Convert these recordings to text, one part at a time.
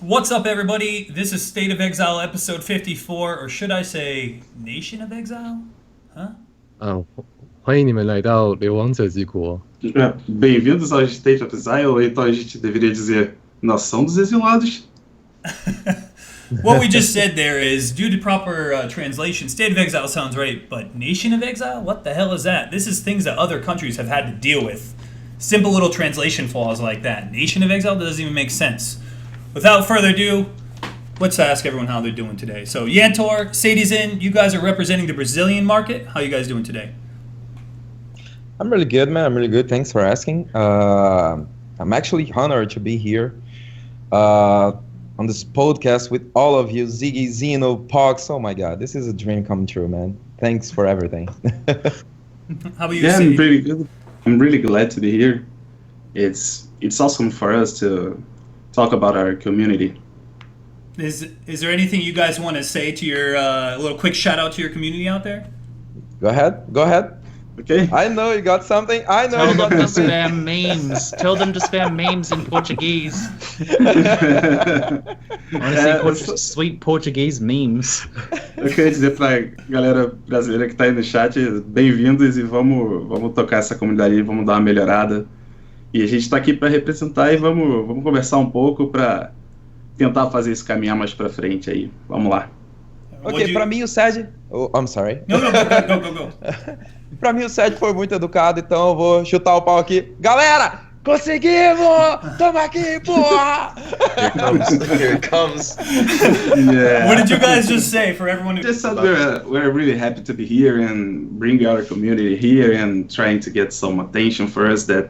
What's up, everybody? This is State of Exile episode 54, or should I say Nation of Exile? Huh? 欢迎你们来到流亡者之国。Bem-vindos ao State of Exile, ou então a gente deveria dizer Nação dos Exilados. What we just said there is, due to proper translation, State of Exile sounds right, but Nation of Exile? What the hell is that? This is things that other countries have had to deal with. Simple little translation flaws like that. Nation of Exile doesn't even make sense. Without further ado, let's ask everyone how they're doing today. So, Yantor, Sadyzin, you guys are representing the Brazilian market. How are you guys doing today? I'm really good, man. I'm really good. Thanks for asking. I'm actually honored to be here on this podcast with all of you, Ziggy, Zeno, Pox. Oh my God, this is a dream come true, man. Thanks for everything. How about you? Yeah, Sadie? I'm pretty good. I'm really glad to be here. It's awesome for us to talk about our community. Is there anything you guys want to say to your little quick shout out to your community out there? Go ahead. Okay. I know you got something. Tell them to spam memes. Tell them to spam memes in Portuguese. I want to see sweet Portuguese memes. Eu queria dizer pra galera brasileira que tá aí no chat, bem-vindos e vamos tocar essa comunidade, vamos dar uma melhorada. E a gente tá aqui para representar e vamos conversar um pouco para tentar fazer isso caminhar mais para frente aí. Vamos lá. Ok, pra mim o Sad... Oh, I'm sorry. No, go. Pra mim o Sad foi muito educado, então eu vou chutar o pau aqui. Galera, conseguimos! Tamo aqui, porra! Here it comes. Yeah. What did you guys just say for everyone who... Just that we're really happy to be here and bring our community here and trying to get some attention for us that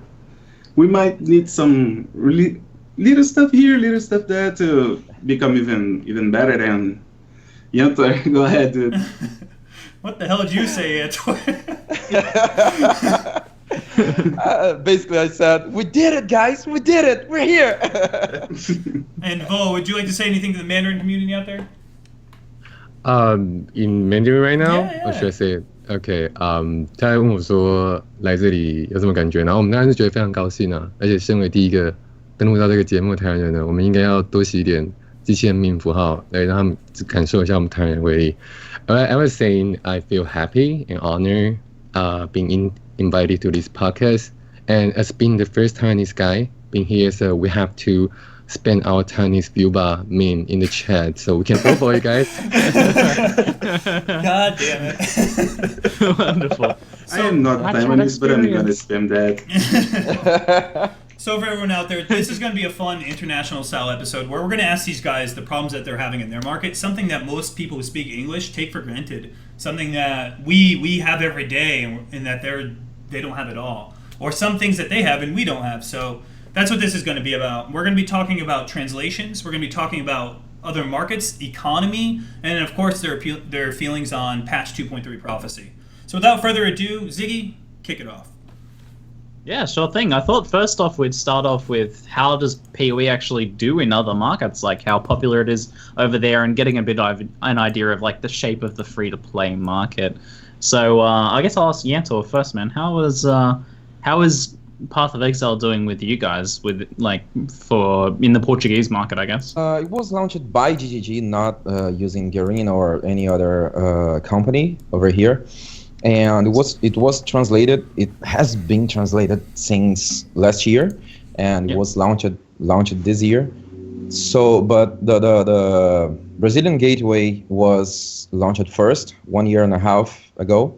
we might need some really little stuff here, little stuff there to become even better. And Yantor, go ahead, dude. What the hell did you say, Yantor? Basically, I said, we did it, guys. We did it. We're here. And Vo, would you like to say anything to the Mandarin community out there? In Mandarin right now, Yeah. or should I say, OK， 他问我说来这里有什么感觉，然后我们当然是觉得非常高兴啊，而且身为第一个登录到这个节目的台湾人呢，我们应该要多写一点机器人命符号，来让他们感受一下我们台湾人的威力。I was saying I feel happy and honored being invited to this podcast, and as being the first Taiwanese guy being here, so we have to spend our Chinese Viuba meme in the chat so we can vote for you guys. God damn it. Wonderful. I am not Taiwanese, but I'm gonna spam that. So for everyone out there, this is going to be a fun international style episode where we're going to ask these guys the problems that they're having in their market, something that most people who speak English take for granted, something that we have every day and that they don't have at all, or some things that they have and we don't have. So that's what this is going to be about. We're going to be talking about translations, we're going to be talking about other markets, economy, and of course their feelings on patch 2.3 prophecy. So without further ado, Ziggy, kick it off. Yeah, sure thing. I thought first off we'd start off with how does PoE actually do in other markets, like how popular it is over there, and getting a bit of an idea of like the shape of the free-to-play market. So I guess I'll ask Yantor first, man. How is Path of Exile doing with you guys, with like for in the Portuguese market, I guess? It was launched by ZiggyD, not using Garin or any other company over here. And it was translated. It has been translated since last year, and it was launched this year. So, but the Brazilian gateway was launched first 1.5 years ago,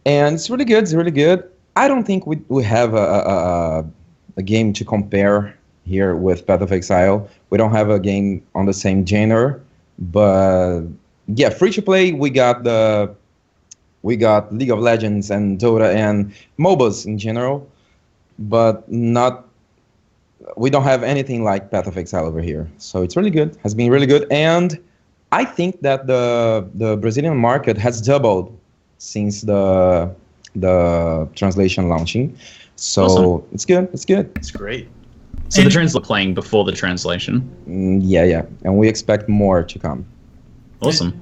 and it's really good. It's really good. I don't think we have a game to compare here with Path of Exile. We don't have a game on the same genre, but yeah, free to play. We got League of Legends and Dota and MOBAs in general, but we don't have anything like Path of Exile over here. So it's really good, has been really good. And I think that the Brazilian market has doubled since the translation launching. So awesome. It's good. It's great. So the translator playing before the translation? Yeah. And we expect more to come. Awesome.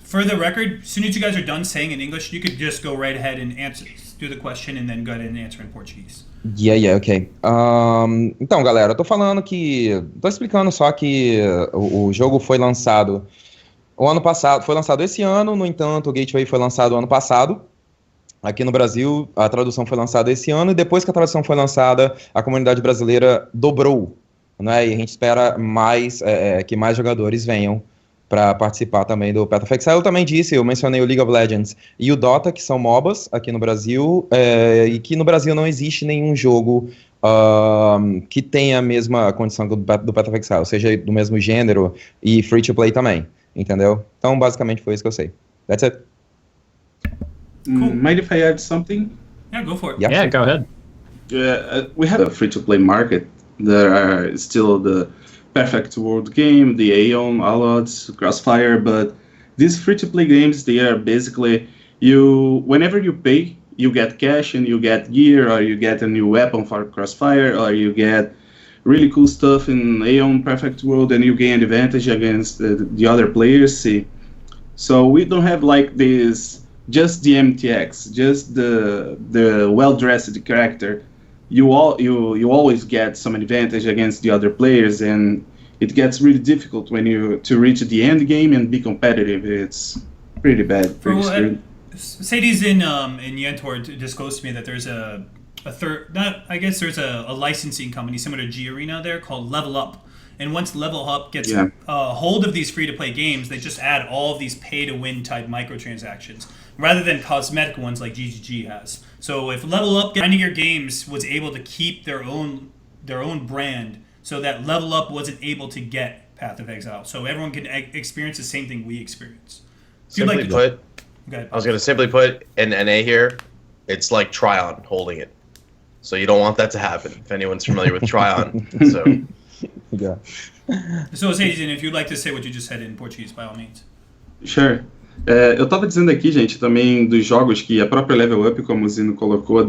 For the record, as soon as you guys are done saying in English, you could just go right ahead and do the question and then go ahead and answer in Portuguese. Yeah, ok. Então, galera, eu tô falando que... Tô explicando só que o jogo foi lançado o ano passado, foi lançado esse ano, no entanto, o Gateway foi lançado ano passado. Aqui no Brasil, a tradução foi lançada esse ano, e depois que a tradução foi lançada, a comunidade brasileira dobrou, né? E a gente espera que mais jogadores venham para participar também do Path of Exile. Eu também disse, eu mencionei o League of Legends e o Dota, que são MOBAs aqui no Brasil, e que no Brasil não existe nenhum jogo que tenha a mesma condição do Path of Exile, seja do mesmo gênero e free-to-play também, entendeu? Então, basicamente, foi isso que eu sei. That's it. Cool. Mind if I add something? Yeah, go for it. Yeah, go ahead. We have a free-to-play market. There are still the Perfect World game, the Aeon, Allods, Crossfire, but these free-to-play games, they are basically whenever you pay, you get cash and you get gear, or you get a new weapon for Crossfire, or you get really cool stuff in Aeon Perfect World, and you gain advantage against the other players. See, so we don't have like this just the MTX, just the well-dressed character. You always get some advantage against the other players, and it gets really difficult to reach the end game and be competitive. It's pretty bad. Pretty screwed. Sadyzin and Yantor disclosed to me that there's a licensing company similar to G Arena there called Level Up. And once Level Up gets hold of these free-to-play games, they just add all of these pay-to-win type microtransactions, rather than cosmetic ones like ZiggyD has. So if Level Up, Grinding Your Games, was able to keep their own brand, so that Level Up wasn't able to get Path of Exile, so everyone can experience the same thing we experience. Simply put, I was going to simply put in NA here, it's like Tryon holding it. So you don't want that to happen, if anyone's familiar with Tryon. So... Yeah. So, Sadyzin, if you'd like to say what you just said in Portuguese, by all means. Sure. Eu tava dizendo aqui, gente, também dos jogos que a própria Level Up, como o Zeno colocou,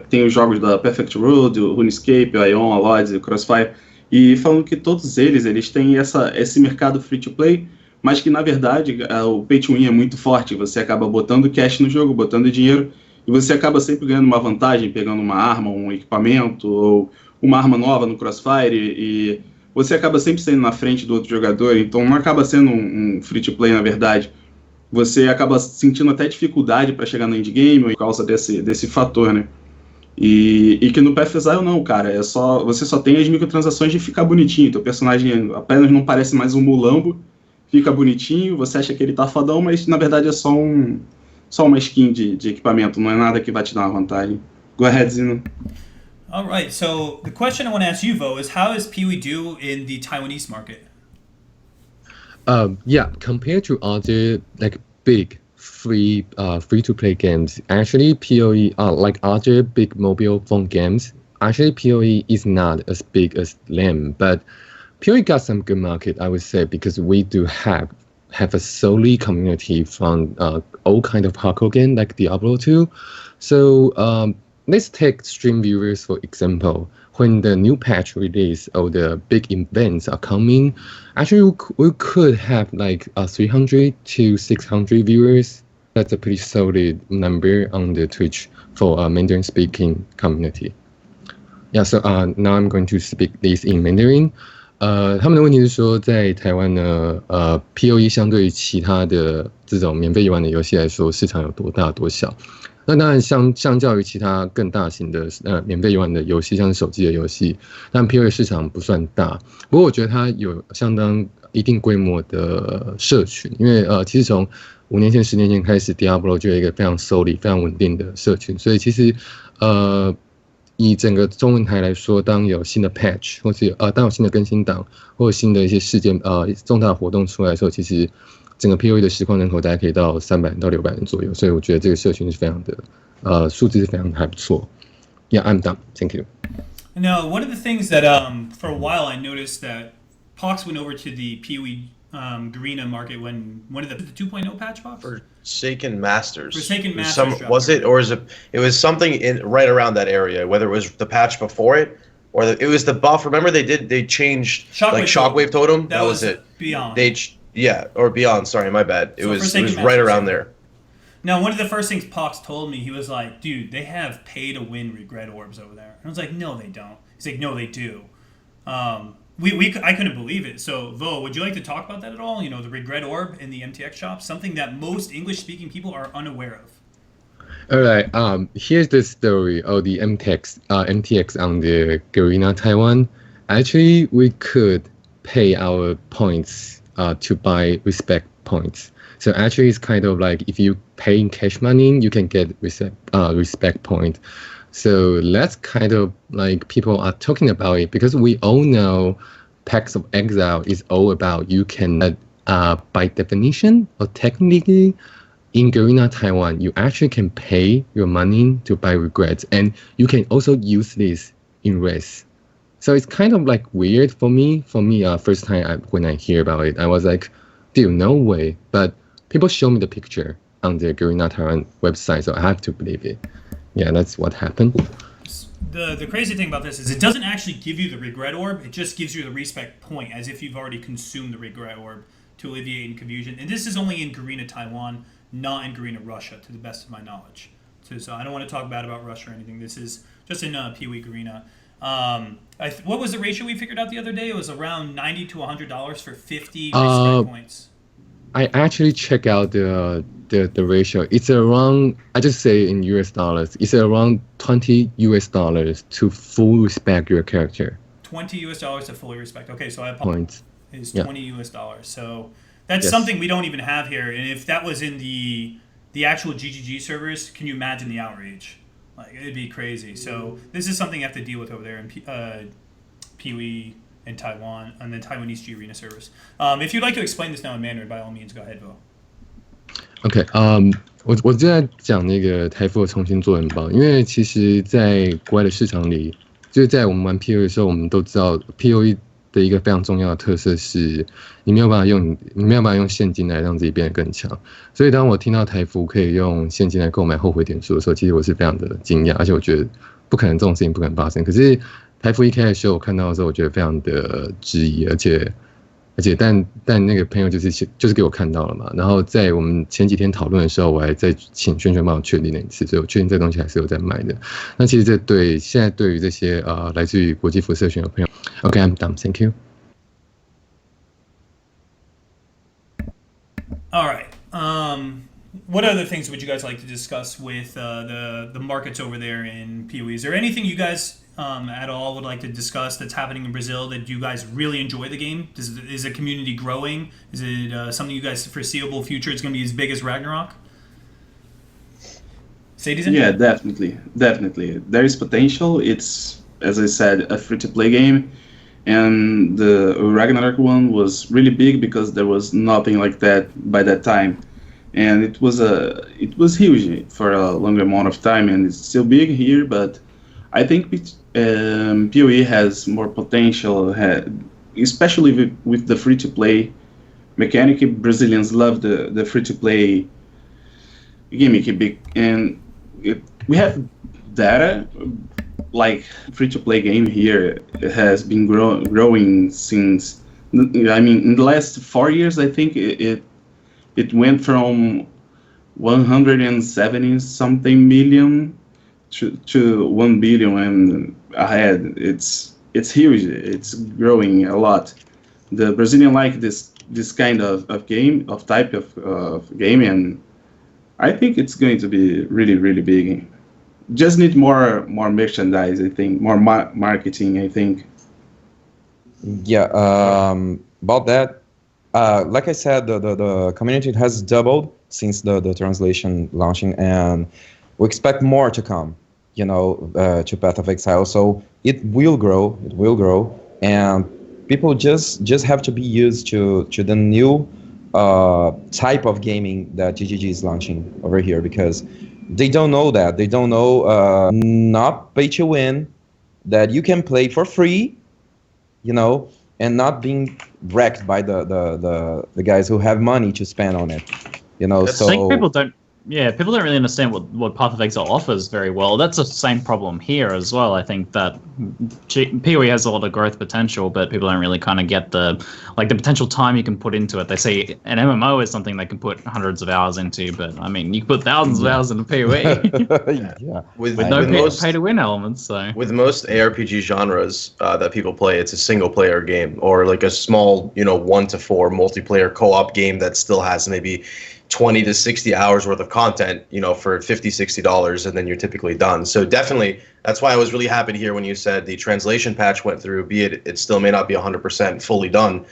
tem os jogos da Perfect World, o RuneScape, o Ion, a Lodge, o Crossfire, e falando que todos eles têm esse mercado free-to-play, mas que, na verdade, o pay-to-win é muito forte. Você acaba botando cash no jogo, botando dinheiro, e você acaba sempre ganhando uma vantagem, pegando uma arma, um equipamento, ou uma arma nova no Crossfire, e você acaba sempre saindo na frente do outro jogador, então não acaba sendo um free-to-play, na verdade. Você acaba sentindo até dificuldade para chegar no endgame por causa desse fator, né? E que no Path of Exile não, cara, você só tem as microtransações de ficar bonitinho, teu personagem apenas não parece mais um mulambo, fica bonitinho, você acha que ele tá fodão, mas na verdade é só uma skin de equipamento, não é nada que vai te dar uma vantagem. Go ahead, Zeno. All right, so the question I want to ask you, Vo, is how does PoE do in the Taiwanese market? Compared to other like big free to play games, actually PoE like other big mobile phone games. Actually, PoE is not as big as them, but PoE got some good market, I would say, because we do have a solely community from all kind of hardcore game like Diablo 2. So let's take stream viewers for example. When the new patch release or the big events are coming, actually we could have like 300 to 600 viewers. That's a pretty solid number on the Twitch for Mandarin speaking community. Yeah, so now I'm going to speak this in Mandarin. 他们的问题是说，在台湾呢，PoE 相对于其他的这种免费游玩的游戏来说，市场有多大多小？那当然相较于其他更大型的免费游玩的游戏，像是手机的游戏，但 PoE 市场不算大。不过我觉得它有相当一定规模的社群，因为其实从5年前、10年前开始 ，Diablo 就有一个非常 solid、非常稳定的社群，所以其实以整个中文台来说，当有新的 patch 或是当有新的更新档或者新的一些事件重大活动出来的时候，其实整个 PoE 的实况人口大概可以到300人到600人左右，所以我觉得这个社群是非常的数字是非常的还不错。Yeah, I'm done. Thank you. Now, one of the things that for a while I noticed that Pox went over to the PoE Garena market when one of the 2.0 patch Pox? Forsaken Masters. Forsaken Masters. Was it, or is it? It was something right around that area. Whether it was the patch before it, or it was the buff. Remember they changed Shockwave Totem. That was it. Beyond. Yeah, or beyond. Sorry, my bad. It was right around there. Now, one of the first things Pox told me, he was like, dude, they have pay to win regret orbs over there. And I was like, no, they don't. He's like, no, they do. I couldn't believe it. So, Vo, would you like to talk about that at all? You know, the regret orb in the MTX shop, something that most English-speaking people are unaware of. All right. Here's the story of the MTX on the Garena Taiwan. Actually, we could pay our points to buy respect points. So actually, it's kind of like if you pay in cash money, you can get respect point. So that's kind of like people are talking about it because we all know Packs of Exile is all about you can, by definition or technically, in Garena Taiwan, you actually can pay your money to buy regrets, and you can also use this in race. So it's kind of like weird for me. First time when I hear about it, I was like, dude, no way. But people show me the picture on the Garena Taiwan website, so I have to believe it. Yeah, that's what happened. The crazy thing about this is it doesn't actually give you the regret orb. It just gives you the respect point, as if you've already consumed the regret orb to alleviate confusion. And this is only in Garena Taiwan, not in Garena Russia, to the best of my knowledge. So I don't want to talk bad about Russia or anything. This is just in PoE Garena. What was the ratio we figured out the other day? It was around $90 to $100 for 50 respect points. I actually check out the ratio. It's around, I just say in US dollars, it's around $20 to full respect your character. $20 to fully respect. Okay, so I apologize. Is $20. So that's something we don't even have here. And if that was in the actual GGG servers, can you imagine the outrage? Like, it'd be crazy. So this is something you have to deal with over there in PoE in Taiwan on the Taiwanese G Arena servers. If you'd like to explain this now in Mandarin, by all means, go ahead, Vo. OK， 我就在讲那个台服的重新做人包，因为其实，在国外的市场里，就是在我们玩 PoE 的时候，我们都知道 PoE 的一个非常重要的特色是，你没有办法用现金来让自己变得更强。所以当我听到台服可以用现金来购买后悔点数的时候，其实我是非常的惊讶，而且我觉得不可能这种事情不可能发生。可是台服一开始的时候，我看到的时候，我觉得非常的质疑，而且但那个朋友就是给我看到了嘛。然后在我们前几天讨论的时候，我还再请轩轩帮我确定了一次，所以我确定这东西还是有在卖的。那其实现在对于这些来自于国际服社群的朋友 ，OK, I'm done. Thank you. All right. What other things would you guys like to discuss with the markets over there in PoE? Is there anything you guys at all would like to discuss that's happening in Brazil that you guys really enjoy the game? Is the community growing? Is it something you guys foreseeable future it's going to be as big as Ragnarok? Sadyzin? Yeah, definitely. There is potential. It's, as I said, a free-to-play game. And the Ragnarok one was really big because there was nothing like that by that time. And it was huge for a longer amount of time, and it's still big here, but I think PoE has more potential, especially with the free-to-play mechanic. Brazilians love the free-to-play gimmick, and we have data, like free-to-play game here has been growing since, in the last 4 years, I think it went from 170 something million to 1 billion and ahead. It's huge. It's growing a lot. The Brazilian like this kind of type of game, and I think it's going to be really, really big. Just need more merchandise, I think, more marketing, I think. Yeah, about that, like I said, the community has doubled since the translation launching, and we expect more to come, to Path of Exile. So it will grow, and people just have to be used to the new type of gaming that GGG is launching over here, because they don't know that. They don't know not pay to win, that you can play for free, and not being wrecked by the guys who have money to spend on it. I think people don't Yeah, people don't really understand what Path of Exile offers very well. That's the same problem here as well. I think that PoE has a lot of growth potential, but people don't really kind of get the potential time you can put into it. They say an MMO is something they can put hundreds of hours into, but I mean, you can put thousands of hours into PoE Yeah. with no pay-to-win elements. So with most ARPG genres that people play, it's a single-player game or like a small, 1 to 4 multiplayer co-op game that still has maybe 20 to 60 hours worth of content, for $50-$60, and then you're typically done. So definitely, that's why I was really happy to hear when you said the translation patch went through, be it still may not be 100% fully done,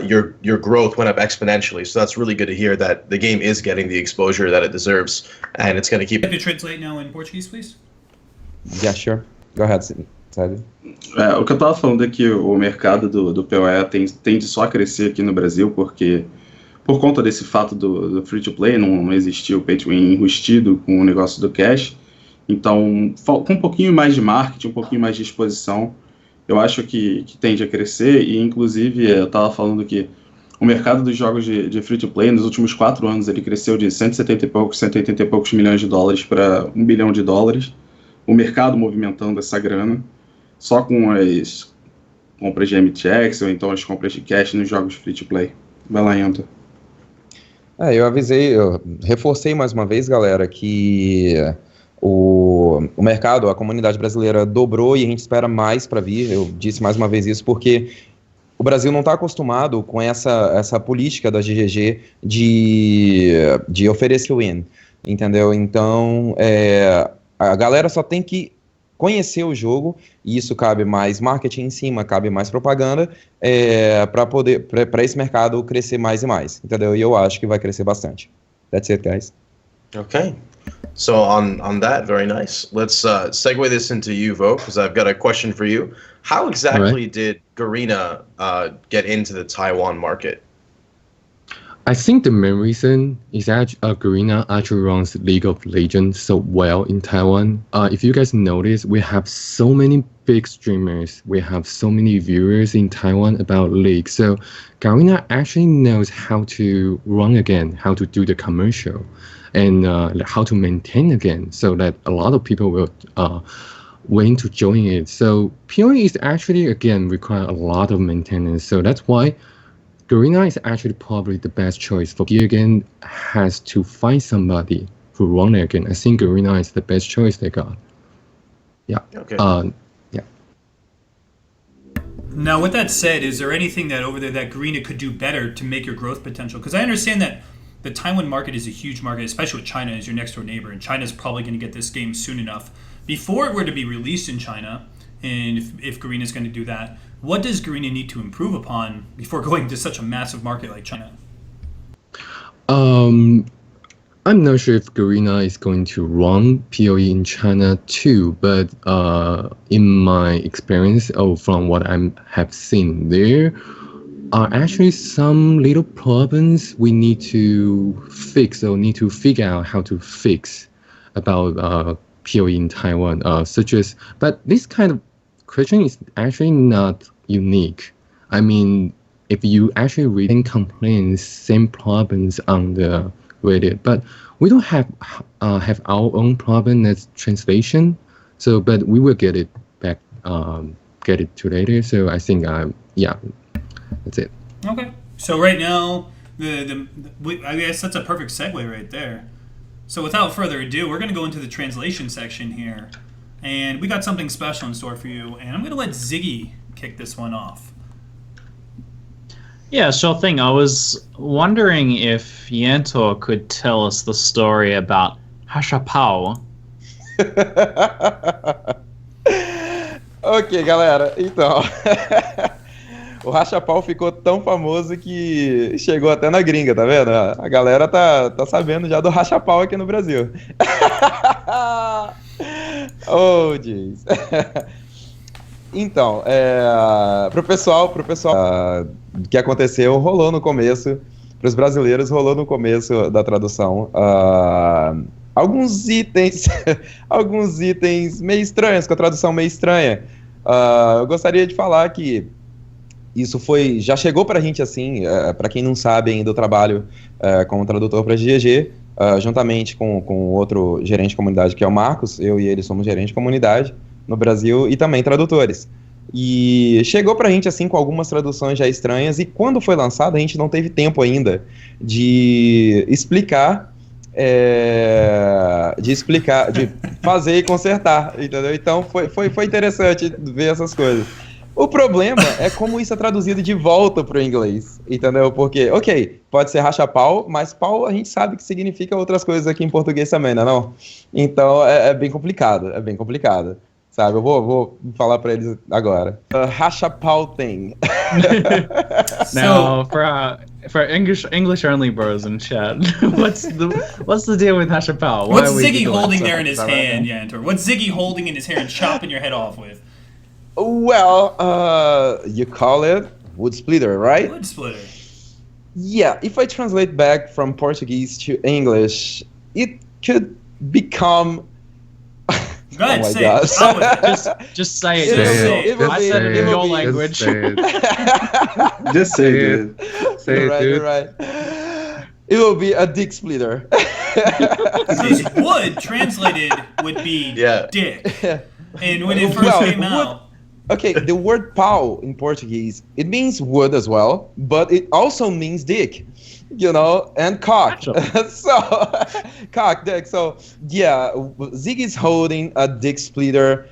your growth went up exponentially. So that's really good to hear that the game is getting the exposure that it deserves, and it's going to keep... Could you translate now in Portuguese, please? Yeah, sure. Go ahead, Sadie. O que eu estava falando é que o mercado do PoE tende só a crescer aqui no Brasil, porque por conta desse fato do free-to-play, não existia o pay-to-win enrustido com o negócio do cash. Então, com um pouquinho mais de marketing, um pouquinho mais de exposição, eu acho que tende a crescer. E, inclusive, eu estava falando que o mercado dos jogos de free-to-play, nos últimos 4 anos, ele cresceu de 180 e poucos milhões de dólares para $1 bilhão. O mercado movimentando essa grana, só com as compras de MTX ou então as compras de cash nos jogos free-to-play. Vai lá, Yantor. Eu reforcei mais uma vez, galera, que o mercado, a comunidade brasileira dobrou e a gente espera mais para vir. Eu disse mais uma vez isso porque o Brasil não está acostumado com essa política da GGG de oferecer win, entendeu? Então, a galera só tem que conhecer o jogo, e isso cabe mais marketing em cima, cabe mais propaganda, para esse mercado crescer mais e mais, entendeu? E eu acho que vai crescer bastante. That's it, guys. Okay. So on that, very nice. Let's segue this into you, Vo, because I've got a question for you. How exactly did Garena get into the Taiwan market? I think the main reason is that Garena actually runs League of Legends so well in Taiwan. If you guys notice, we have so many big streamers. We have so many viewers in Taiwan about League. So Garena actually knows how to run again, how to do the commercial, and how to maintain again, so that a lot of people will willing to join it. So PoE is actually, again, require a lot of maintenance. So that's why Garena is actually probably the best choice. For Gear Again has to find somebody who run it again. I think Garena is the best choice they got. Yeah. Okay. Yeah. Now, with that said, is there anything that over there that Garena could do better to make your growth potential? Because I understand that the Taiwan market is a huge market, especially with China as your next door neighbor, and China's probably going to get this game soon enough. Before it were to be released in China, and if Garena is going to do that, what does Garena need to improve upon before going to such a massive market like China? I'm not sure if Garena is going to run PoE in China too, but in my experience, from what I have seen, there are actually some little problems we need to fix or need to figure out how to fix about PoE in Taiwan, but this kind of question is actually not unique. I mean, if you actually read complaints, same problems on the Reddit, but we don't have our own problem as translation. So, but we will get it back, get it to later. So I think, yeah, that's it. Okay. So right now, I guess that's a perfect segue right there. So without further ado, we're going to go into the translation section here. And we got something special in store for you, and I'm going to let Ziggy kick this one off. Yeah, sure thing. I was wondering if Yantor could tell us the story about Hashapao. Ok, galera. Então, o Hashapao ficou tão famoso que chegou até na gringa, tá vendo? A galera tá sabendo já do Hashapao aqui no Brasil. Oh, jeez. Então, pro pessoal, o que aconteceu rolou no começo, pros brasileiros rolou no começo da tradução, alguns itens meio estranhos, com a tradução meio estranha. Eu gostaria de falar que isso já chegou pra gente assim, pra quem não sabe ainda, eu trabalho como tradutor pra GGG, juntamente com outro gerente de comunidade, que é o Marcos. Eu e ele somos gerente de comunidade no Brasil e também tradutores. E chegou pra gente assim com algumas traduções já estranhas, e quando foi lançado a gente não teve tempo ainda de explicar, de fazer e consertar, entendeu? Então foi interessante ver essas coisas. O problema é como isso é traduzido de volta pro inglês, entendeu? Porque, ok, pode ser racha-pau, mas pau a gente sabe que significa outras coisas aqui em português também, não? Então é bem complicado, sabe? Eu vou falar pra eles agora. Racha-pau thing. Now, for English only bros in chat, what's the deal with Hashapal? What's Ziggy holding there in his hand, Yantor? What's Ziggy holding in his hand and chopping your head off with? Well, you call it wood splitter, right? Wood splitter. Yeah, if I translate back from Portuguese to English, it could become... Go ahead, my say God. it. Just say it. I said it in your language. Just say it. Say it, You're dude. right. It will be a dick splitter. Because wood translated would be dick. And when it first came out... Okay, the word pau in Portuguese, it means wood as well, but it also means dick, and cock. So, cock, dick. So, yeah, Ziggy's holding a dick splitter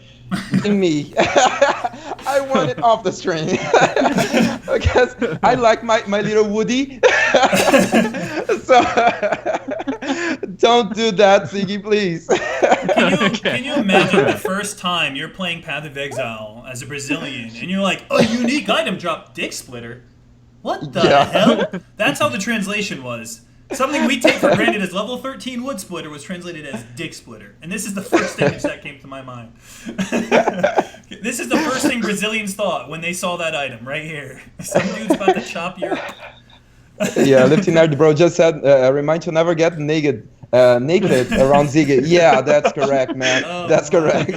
in me. I want it off the string. Because I like my little Woody. So, don't do that, Ziggy, please. Can you imagine the first time you're playing Path of Exile as a Brazilian and you're like, a unique item drop, dick splitter? What the hell? That's how the translation was. Something we take for granted as level 13 wood splitter was translated as dick splitter. And this is the first image that came to my mind. This is the first thing Brazilians thought when they saw that item right here. Some dude's about to chop your... Yeah, Lifty Nerd Bro just said, remind to never get naked around Ziggy. Yeah, that's correct, man. That's correct.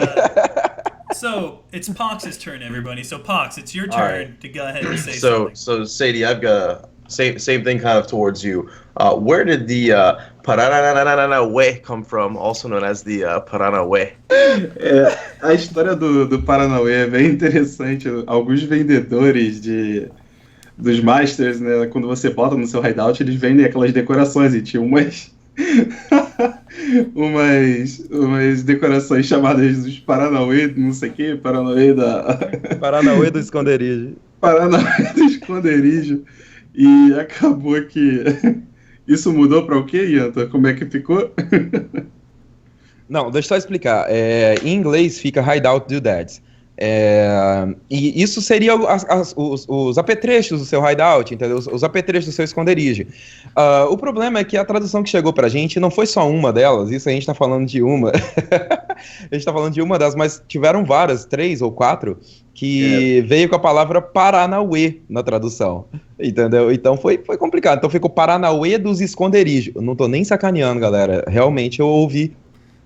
So, it's Pox's turn, everybody. So, Pox, it's your turn to go ahead and say something. So, Sadie, I've got same thing kind of towards you. Where did the Paranauê come from, also known as the Paranauê? A história do Paranauê é bem interessante. Alguns vendedores dos Masters, né, quando você bota no seu hideout, eles vendem aquelas decorações, e tinha umas decorações chamadas dos Paranauê, não sei o que, Paranauê do esconderijo. Paranauê do esconderijo. E acabou que isso mudou para o quê, Yantor? Como é que ficou? Não, deixa eu só explicar. Em inglês fica hideout doodads. E isso seria os apetrechos do seu hideout, entendeu? Os apetrechos do seu esconderijo. O problema é que a tradução que chegou pra gente não foi só uma delas, isso a gente tá falando de uma. A gente tá falando de uma das, mas tiveram várias, 3 ou 4, que veio com a palavra Paranauê na tradução, entendeu? Então foi complicado. Então ficou Paranauê dos esconderijos. Eu não tô nem sacaneando, galera. Realmente eu ouvi.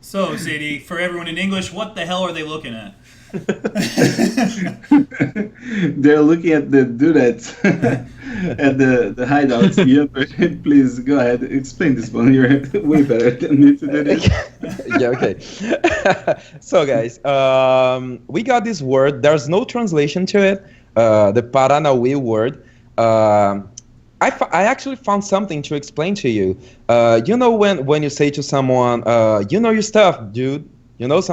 So, Sadie, for everyone in English, what the hell are they looking at? They're looking at the doodads at the hideouts. Yeah, please go ahead, explain this one. You're way better than me to do this. Yeah, okay. So guys, we got this word. There's no translation to it. The Paranauê word. I actually found something to explain to you. When you say to someone, you know your stuff, dude. You know what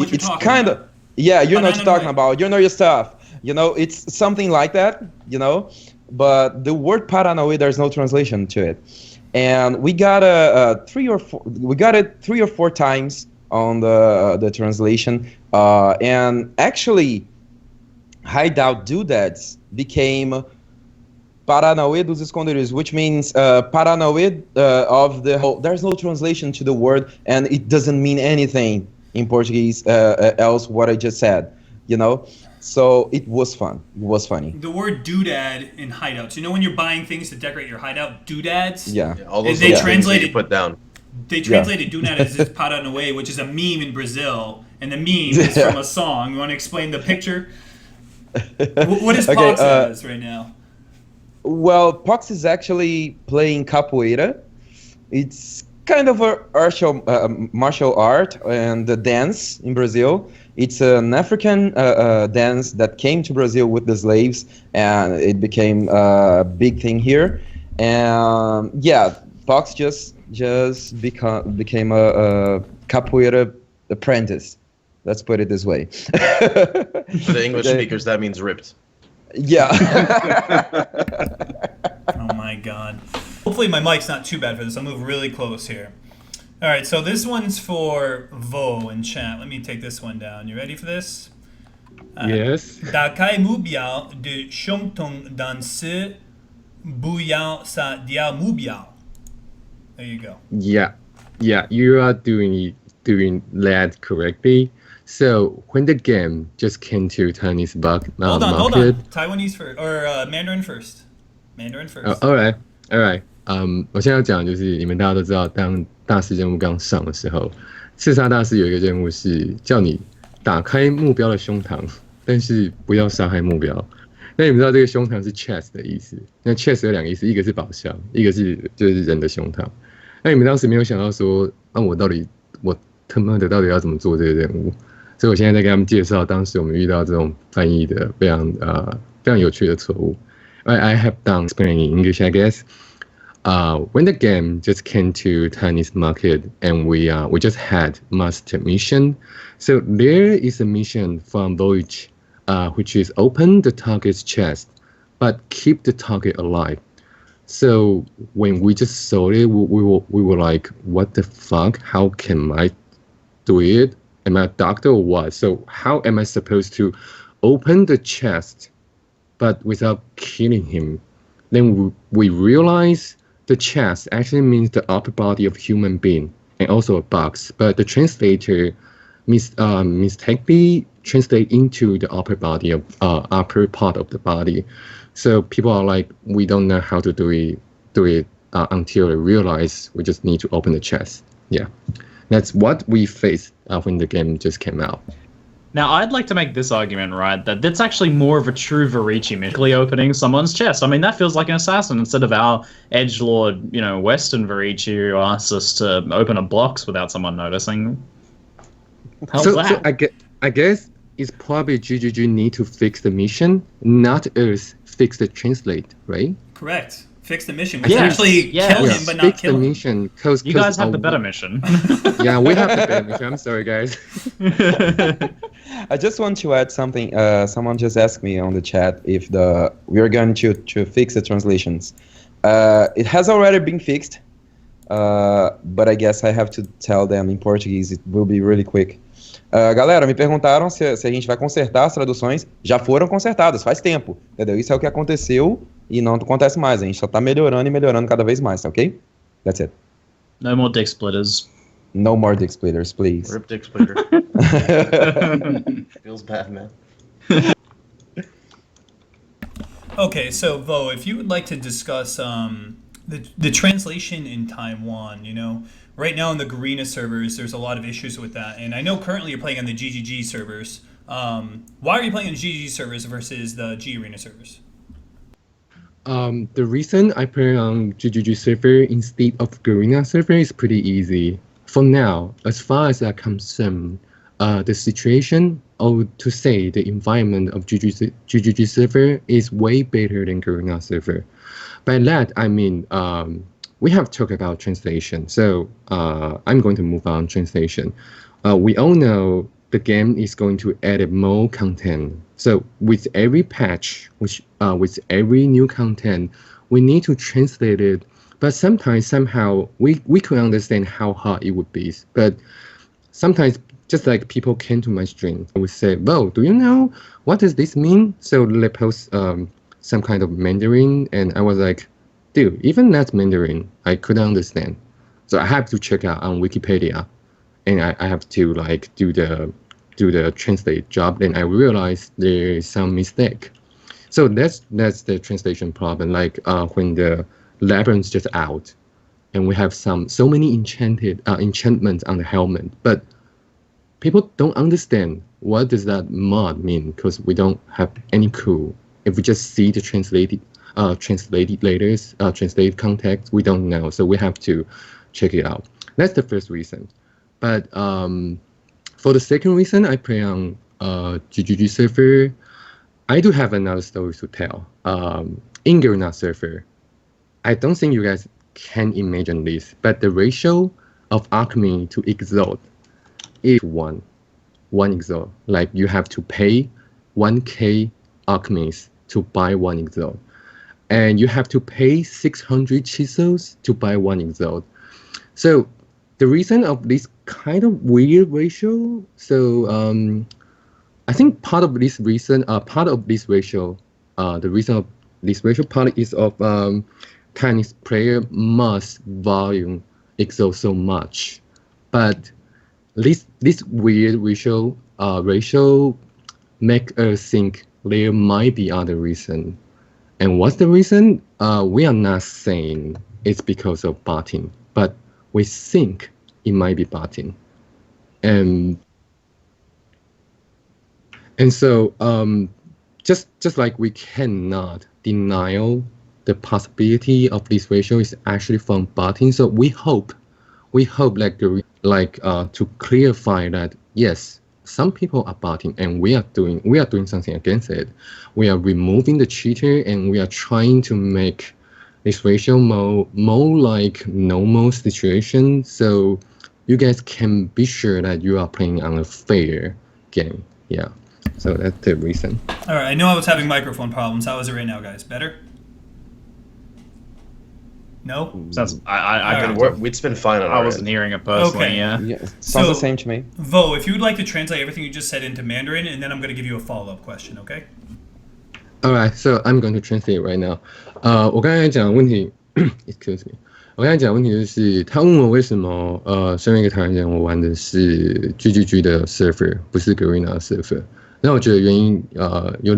you're talking about. Yeah, you know what you're talking about. You know your stuff. It's something like that, But the word Paranauê, there's no translation to it. And we got it 3 or 4 times on the translation. And actually, hideout doodads became Paranauê dos esconderijos, which means Paranauê of the whole. There's no translation to the word, and it doesn't mean anything in Portuguese else what I just said, So it was fun. It was funny. The word doodad in hideouts. When you're buying things to decorate your hideout, doodads? Yeah. All those things that you put down. They translated doodad as Paranauê, which is a meme in Brazil, and the meme is from a song. You want to explain the picture? What is Pox as right now? Well, Pox is actually playing capoeira. It's kind of a martial art and the dance in Brazil. It's an African dance that came to Brazil with the slaves, and it became a big thing here. And yeah, Fox just became a capoeira apprentice. Let's put it this way. For the English speakers, that means ripped. Yeah. Oh my god. Hopefully my mic's not too bad for this. I'll move really close here. All right, so this one's for Vo in chat. Let me take this one down. You ready for this? Yes. Da kai mu biao de shong tong dan se buyao sa dia mu biao. There you go. Yeah, you are doing that correctly. So when the game just came to Chinese market, Hold on. Taiwanese first, or Mandarin first. Mandarin first. All right. 我现在要讲就是你们大家都知道，当大师任务刚上的时候，刺杀大师有一个任务是叫你打开目标的胸膛，但是不要杀害目标。那你们知道这个胸膛是 chest 的意思？那 chest 有两个意思，一个是宝箱，一个是就是人的胸膛。那你们当时没有想到说，我他妈的到底要怎么做这个任务？所以我现在在跟他们介绍，当时我们遇到这种翻译的非常有趣的错误。I have done explaining in English, I guess. When the game just came to Chinese market and we just had master mission, so there is a mission from Voyage, which is open the target's chest, but keep the target alive. So when we just saw it, we were like, what the fuck? How can I do it? Am I a doctor or what? So how am I supposed to open the chest, but without killing him? Then we realize the chest actually means the upper body of human being and also a box, but the translator mistakenly translate into the upper body of upper part of the body. So people are like, we don't know how to do it until they realize we just need to open the chest. Yeah, that's what we faced when the game just came out. Now, I'd like to make this argument, right, that that's actually more of a true Varichi mythically opening someone's chest. I mean, that feels like an assassin instead of our edgelord, Western Varichi who asks us to open a box without someone noticing. How's that? So I guess it's probably GGG need to fix the mission, not us fix the translate, right? Correct. Fix the mission. We actually kill him, but not fix kill the him. mission. You guys have the better mission. Yeah, we have the better mission. I'm sorry, guys. I just want to add something. Someone just asked me on the chat if we are going to fix the translations. It has already been fixed, but I guess I have to tell them in Portuguese. It will be really quick. Galera, me perguntaram se a gente vai consertar as traduções. Já foram consertadas, faz tempo, entendeu? Isso é o que aconteceu e não acontece mais. A gente só tá melhorando e melhorando cada vez mais, ok? That's it. No more dick splitters. No more dick splitters, please. Rip dick splitter. Feels bad, man. Okay, so Vo, if you would like to discuss the translation in Taiwan, right now in the Garena servers, there's a lot of issues with that. And I know currently you're playing on the GGG servers. Why are you playing on the GGG servers versus the G Arena servers? The reason I play on GGG server instead of Garena server is pretty easy. For now, as far as I'm concerned, the situation, or to say the environment of GGG server is way better than Garena server. By that, I mean, we have talked about translation, so I'm going to move on translation. We all know the game is going to add more content. So with every patch, with every new content, we need to translate it. But sometimes, somehow, we could understand how hard it would be. But sometimes, just like people came to my stream, I would say, "Well, do you know what does this mean?" So they post some kind of Mandarin, and I was like, "Dude, even that's Mandarin, I couldn't understand." So I have to check out on Wikipedia, and I have to like do the translate job. And I realized there is some mistake. So that's the translation problem. Like when the labyrinth's just out, and we have so many enchantments on the helmet, but people don't understand what does that mod mean because we don't have any clue. If we just see the translated letters, translated context, we don't know. So we have to check it out. That's the first reason. But for the second reason, I play on GGG server. I do have another story to tell. In Garena server, I don't think you guys can imagine this, but the ratio of alchemy to exalt is one exalt. Like you have to pay 1k alchemies to buy one exalt, and you have to pay 600 chisels to buy one exalt. So the reason of this kind of weird ratio, I think part of this ratio, the reason of this ratio part is of Chinese player must volume exalt so much, but this weird ratio make us think there might be other reason. And what's the reason? We are not saying it's because of botting, but we think it might be botting. And so just like we cannot deny the possibility of this ratio is actually from botting. So we hope to clarify that yes, some people are botting, and we are doing something against it. We are removing the cheater, and we are trying to make this ratio more like normal situation. So you guys can be sure that you are playing on a fair game. Yeah. So that's the reason. All right. I know I was having microphone problems. How is it right now, guys? Better? No? Sounds. It's been fine on our I wasn't end. hearing it personally. Okay. Yeah. Yeah, sounds the same to me. Vo, if you would like to translate everything you just said into Mandarin, and then I'm going to give you a follow-up question, okay? Alright, so I'm going to translate right now. 我刚才讲的问题，excuse me， 我刚才讲的问题就是他问我为什么身为一个台湾人，我玩的是 GGG 的 server， 不是 Garena 的 server。那我觉得原因有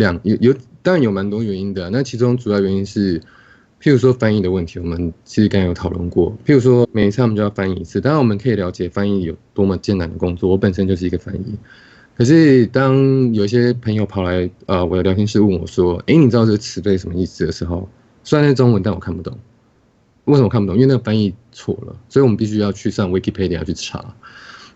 当然有蛮多原因的。那其中主要原因是，譬如说翻译的问题，我们其实刚才有讨论过。譬如说每一次我们就要翻译一次，当然我们可以了解翻译有多么艰难的工作，我本身就是一个翻译。可是当有一些朋友跑来我的聊天室问我说：“你知道这个词对什么意思？”的时候，虽然是中文，但我看不懂。为什么看不懂？因为那个翻译错了，所以我们必须要去上 Wikipedia 去查。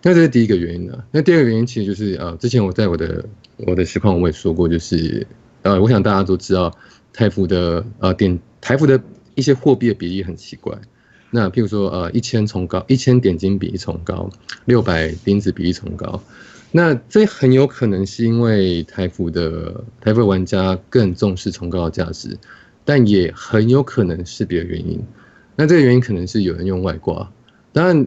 那这是第一个原因的。那第二个原因其实就是之前我在我的实况我也说过，就是我想大家都知道台服的一些货币的比例很奇怪。那譬如说1000点金比例崇高，600钉子比例崇高。那这很有可能是因为台服的玩家更重视崇高的价值，但也很有可能是别的原因。那这个原因可能是有人用外挂，当然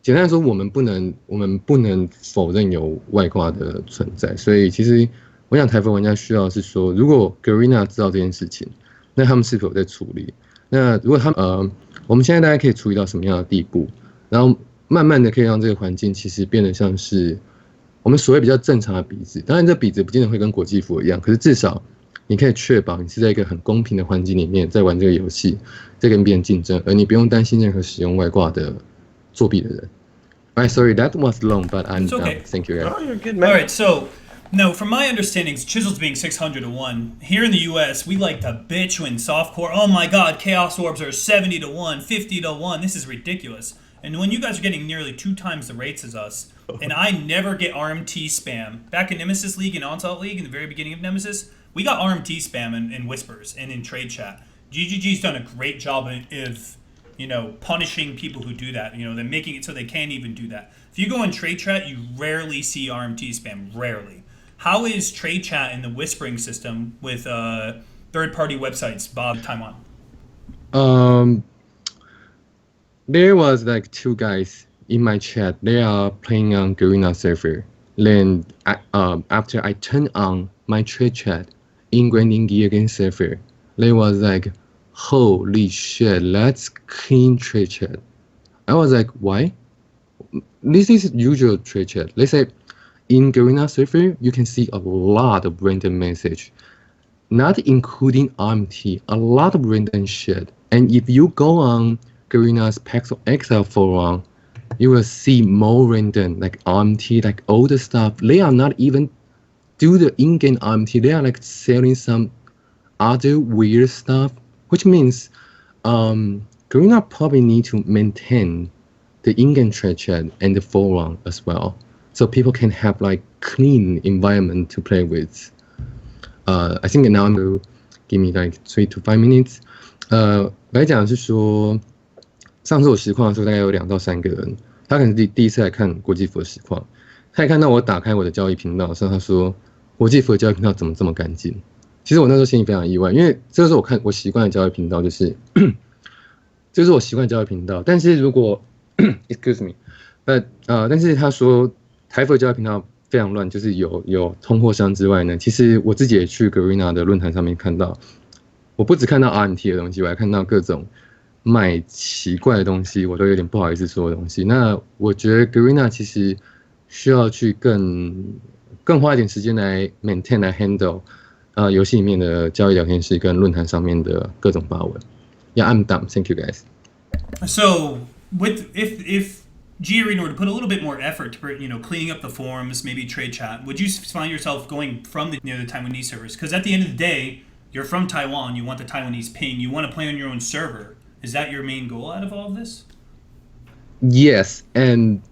简单来说，我们不能否认有外挂的存在。所以其实我想台服玩家需要的是说，如果 Garena 知道这件事情，那他们是否在处理？那如果他们我们现在大概可以处理到什么样的地步？然后慢慢的可以让这个环境其实变得像是我们所谓比较正常的比值，当然这比值不见得会跟国际服一样，可是至少你可以确保你是在一个很公平的环境里面在玩这个游戏，在跟别人竞争，而你不用担心任何使用外挂的作弊的人。Alright, sorry, that was long, but I'm okay. Thank you, guys. Oh, you're good, man. All right, so no, from my understanding, Chisels being 600 to 1. Here in the U.S., we like to bitch when softcore. Oh my God, Chaos Orbs are 70 to 1, 50 to 1. This is ridiculous. And when you guys are getting nearly 2 times the rates as us, and I never get RMT spam. Back in Nemesis League and Onslaught League, in the very beginning of Nemesis, we got RMT spam in whispers and in trade chat. GGG's done a great job of punishing people who do that. They're making it so they can't even do that. If you go in trade chat, you rarely see RMT spam. Rarely. How is trade chat in the whispering system with third-party websites, Bob, Taiwan? There was like 2 guys in my chat. They are playing on Garena server. Then after I turned on my trade chat in Grinding Gear Game server, they was like, "Holy shit, let's clean trade chat." I was like, "Why?" This is usual trade chat. They say in Garena server you can see a lot of random message, not including RMT, a lot of random shit. And if you go on Garena's Exile forum, you will see more random like RMT, like all the stuff. They are not even do the in-game RMT. They are like selling some other weird stuff, which means Garena probably need to maintain the in-game trade chat and the forum as well, so people can have like clean environment to play with. I think now I'm going to give me like 3 to 5 minutes. 来讲是说，上次我实况的时候大概有2到3个人，他可能是第一次来看国际服的实况，他也看到我打开我的交易频道的时候，他说国际服的交易频道怎么这么干净？其实我那时候心里非常意外，因为这个是我习惯的交易频道，就是这是我习惯的交易频道。但是如果excuse me， 但是他说台服的交易频道非常乱，就是有通货商之外呢，其实我自己也去 Garena 的论坛上面看到，我不只看到 RMT 的东西，我还看到各种卖奇怪的东西，我都有点不好意思说的东西。那我觉得 Garena 其实需要去更花一点时间来 maintain 来 handle 游戏里面的交易聊天室跟论坛上面的各种发文。Yeah, I'm done. Thank you guys. So, if G Arena were to put a little bit more effort to, cleaning up the forums, maybe trade chat, would you find yourself going from the Taiwanese servers? Because at the end of the day, you're from Taiwan, you want the Taiwanese ping, you want to play on your own server. Is that your main goal out of all of this? Yes, and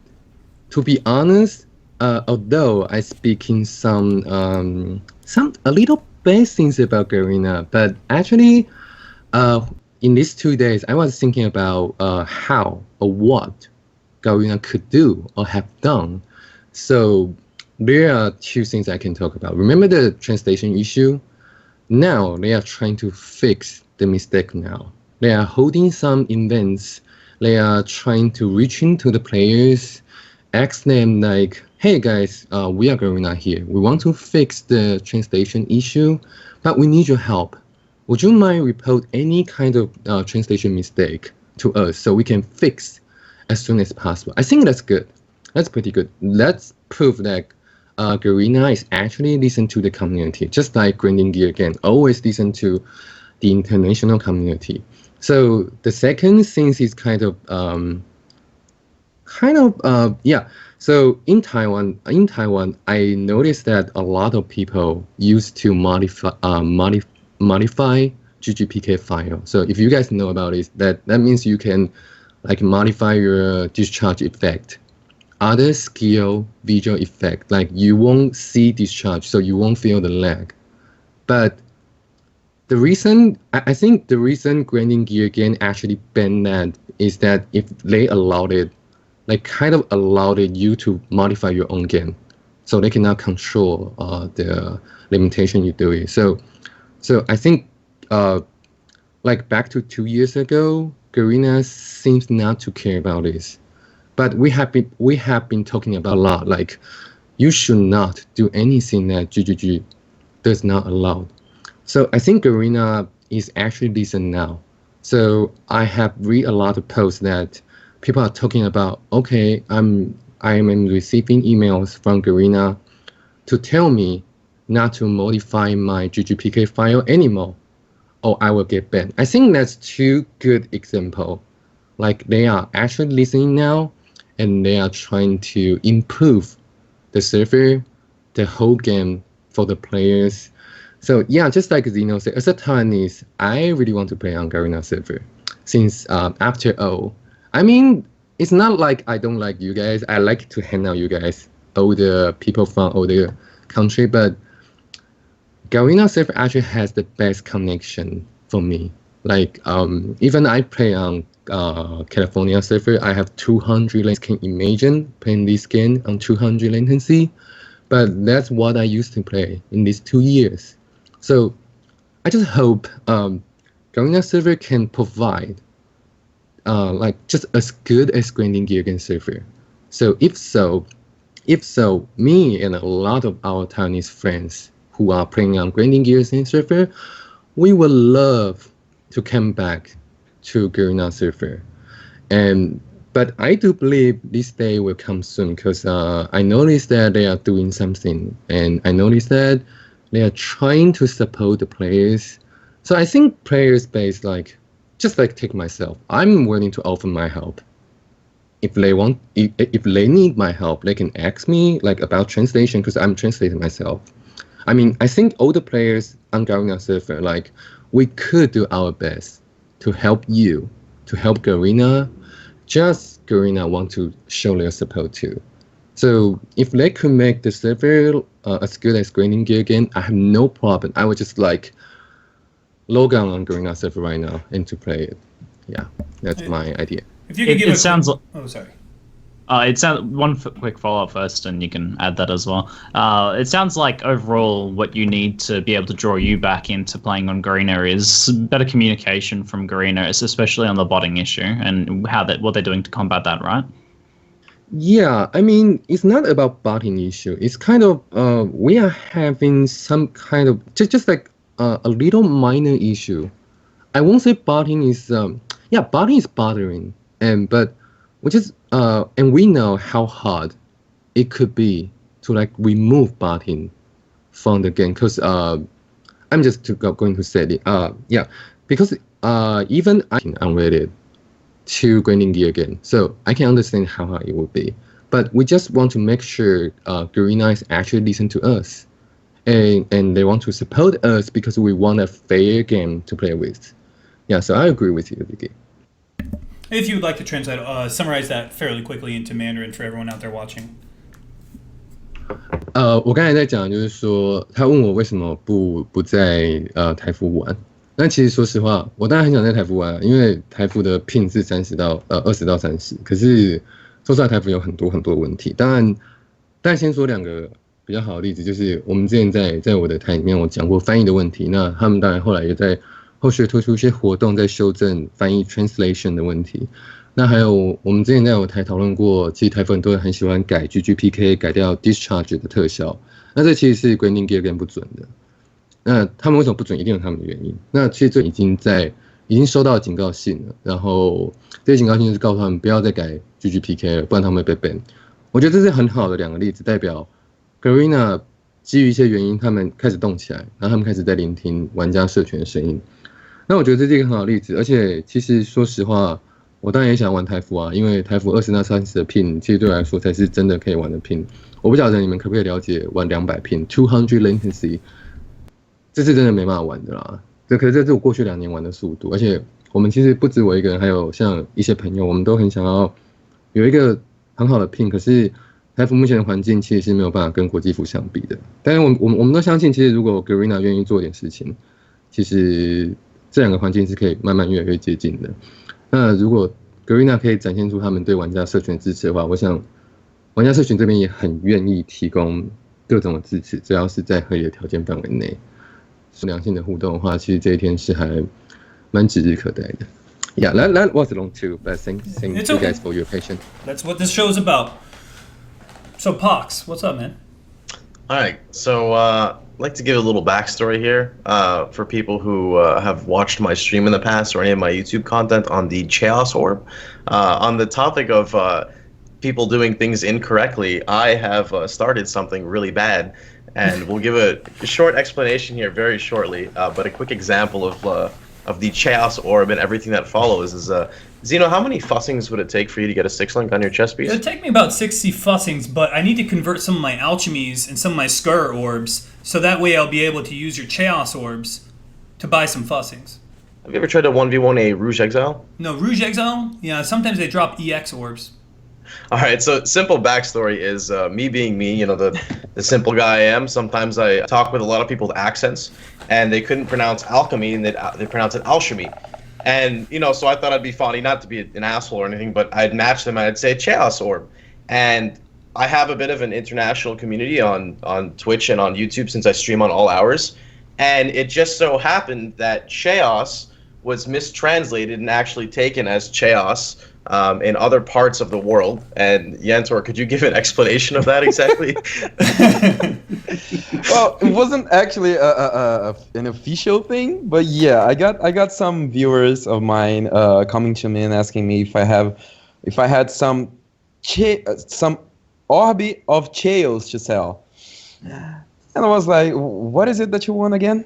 to be honest, although I speak in some a little bad things about Garena, but actually, in these 2 days, I was thinking about how or what Garena could do or have done. So there are 2 things I can talk about. Remember the translation issue? Now they are trying to fix the mistake now. They are holding some events. They are trying to reach into the players, ask them like, hey guys, we are Garena here. We want to fix the translation issue, but we need your help. Would you mind report any kind of translation mistake to us so we can fix as soon as possible? I think that's good. That's pretty good. Let's prove that Garena is actually listen to the community, just like Grinding Gear again, always listen to the international community. So the second thing is kind of yeah. So in Taiwan, I noticed that a lot of people used to modify GGPK file. So if you guys know about it, that means you can like modify your discharge effect, other skill visual effect, like you won't see discharge, so you won't feel the lag. But the reason, I think the reason Grinding Gear again actually banned that is that if they allowed it, like kind of allowed you to modify your own game, so they cannot control the limitation you do it. So I think like back to 2 years ago, Garena seems not to care about this, but we have been talking about a lot. Like you should not do anything that GGG does not allow. So I think Garena is actually listening now. So I have read a lot of posts that people are talking about, okay, I am receiving emails from Garena to tell me not to modify my GGPK file anymore, or I will get banned. I think that's 2 good examples. Like they are actually listening now, and they are trying to improve the server, the whole game for the players. So yeah, just like Zeno said, as a Taiwanese, I really want to play on Garena server. Since after all, I mean, it's not like I don't like you guys. I like to hang out you guys, all the people from all the country, but Garena server actually has the best connection for me. Like even I play on California server, I have 200 latency. Can imagine playing this game on 200 latency, but that's what I used to play in these 2 years. So I just hope Garena server can provide like just as good as Grinding Gear against server. So if so, me and a lot of our Taiwanese friends who are playing on Grinding Gear and server, we would love to come back to Garena server. But I do believe this day will come soon, because I noticed that they are doing something, and I noticed that they are trying to support the players. So I think players base, like, just like take myself, I'm willing to offer my help. If they need my help, they can ask me like about translation, because I'm translating myself. I mean, I think all the players on Garena server, like, we could do our best to help you, to help Garena, just Garena want to show their support too. So if they could make the server as good as Grinding Gear again, I have no problem. I would just like log on Garena server right now and to play it. Yeah, that's my idea. If you could give it sounds. Oh, sorry. It sounds quick follow up first, and you can add that as well. It sounds like overall, what you need to be able to draw you back into playing on Garena is better communication from Garena, especially on the botting issue, and what they're doing to combat that, right? Yeah, I mean, it's not about botting issue. It's kind of we are having some kind of just like a little minor issue. I won't say botting is botting is bothering, but we just and we know how hard it could be to like remove botting from the game. Because I'm just going to say it. Because even I'm unrated to Grinding Gear again, so I can understand how hard it would be. But we just want to make sure Garena is actually listen to us, and they want to support us because we want a fair game to play with. Yeah, so I agree with you, Ziggy. If you would like to translate, summarize that fairly quickly into Mandarin for everyone out there watching. 我刚才在讲就是说，他问我为什么不在台服玩。那其实说实话，我当然很想在台服玩，因为台服的 pin 是20到30。可是说实话，台服有很多问题。但先说2个比较好的例子，就是我们之前在我的台里面我讲过翻译的问题，那他们当然后来也在后续推出一些活动，在修正翻译 translation 的问题。那还有我们之前在我台讨论过，其实台服很多人很喜欢改 GGPK， 改掉 discharge 的特效。那这其实是 Grinding Gear 更不准的。那他们为什么不准？一定有他们的原因。那其实这已经收到警告信了，然后这些警告信就是告诉他们不要再改 GGPK 了，不然他们会被 ban。我觉得这是很好的2个例子，代表 Garena 基于一些原因，他们开始动起来，然后他们开始在聆听玩家社群的声音。那我觉得这是一个很好的例子，而且其实说实话，我当然也想玩台服啊，因为台服20到30的 pin， 其实对我来说才是真的可以玩的 pin。我不晓得你们可不可以了解玩200 pin 200 latency， 这是真的没办法玩的啦。可是这是我过去2年玩的速度，而且我们其实不止我一个人，还有像一些朋友，我们都很想要有一个很好的 pin， 可是台服目前的环境其实是没有办法跟国际服相比的。但是我们都相信，其实如果 Garena 愿意做点事情，其实这2个环境是可以慢慢越来越接近的。那如果 Garena 可以展现出他们对玩家社群的支持的话，我想玩家社群这边也很愿意提供各种的支持，只要是在合理的条件范围内，良性的互动的话，其实这一天是还蛮指日可待的。Yeah, that was long too, but thank you guys for your patience. That's what this show is about. So Pox, what's up, man? All right, so I'd like to give a little backstory here for people who have watched my stream in the past or any of my YouTube content on the Chaos Orb. On the topic of people doing things incorrectly, I have started something really bad, and we'll give a short explanation here very shortly, but a quick example of the Chaos Orb and everything that follows is Zeno, how many fussings would it take for you to get a 6-link on your chess piece? It would take me about 60 fussings, but I need to convert some of my alchemies and some of my Skur orbs, so that way I'll be able to use your Chaos orbs to buy some fussings. Have you ever tried to 1v1 a Rouge Exile? No, Rouge Exile? Yeah, sometimes they drop EX orbs. All right, so simple backstory is me being me, you know, the simple guy I am. Sometimes I talk with a lot of people with accents, and they couldn't pronounce alchemy, and they pronounce it alchemy. And, you know, so I thought I'd be funny, not to be an asshole or anything, but I'd match them and I'd say Chaos Orb. And I have a bit of an international community on Twitch and on YouTube since I stream on all hours. And it just so happened that Chaos was mistranslated and actually taken as Chaos in other parts of the world. And Yantor, could you give an explanation of that exactly? Well, it wasn't actually an official thing, but yeah, I got some viewers of mine coming to me and asking me if I had some Orbi of Chaos to sell. And I was like, what is it that you want again?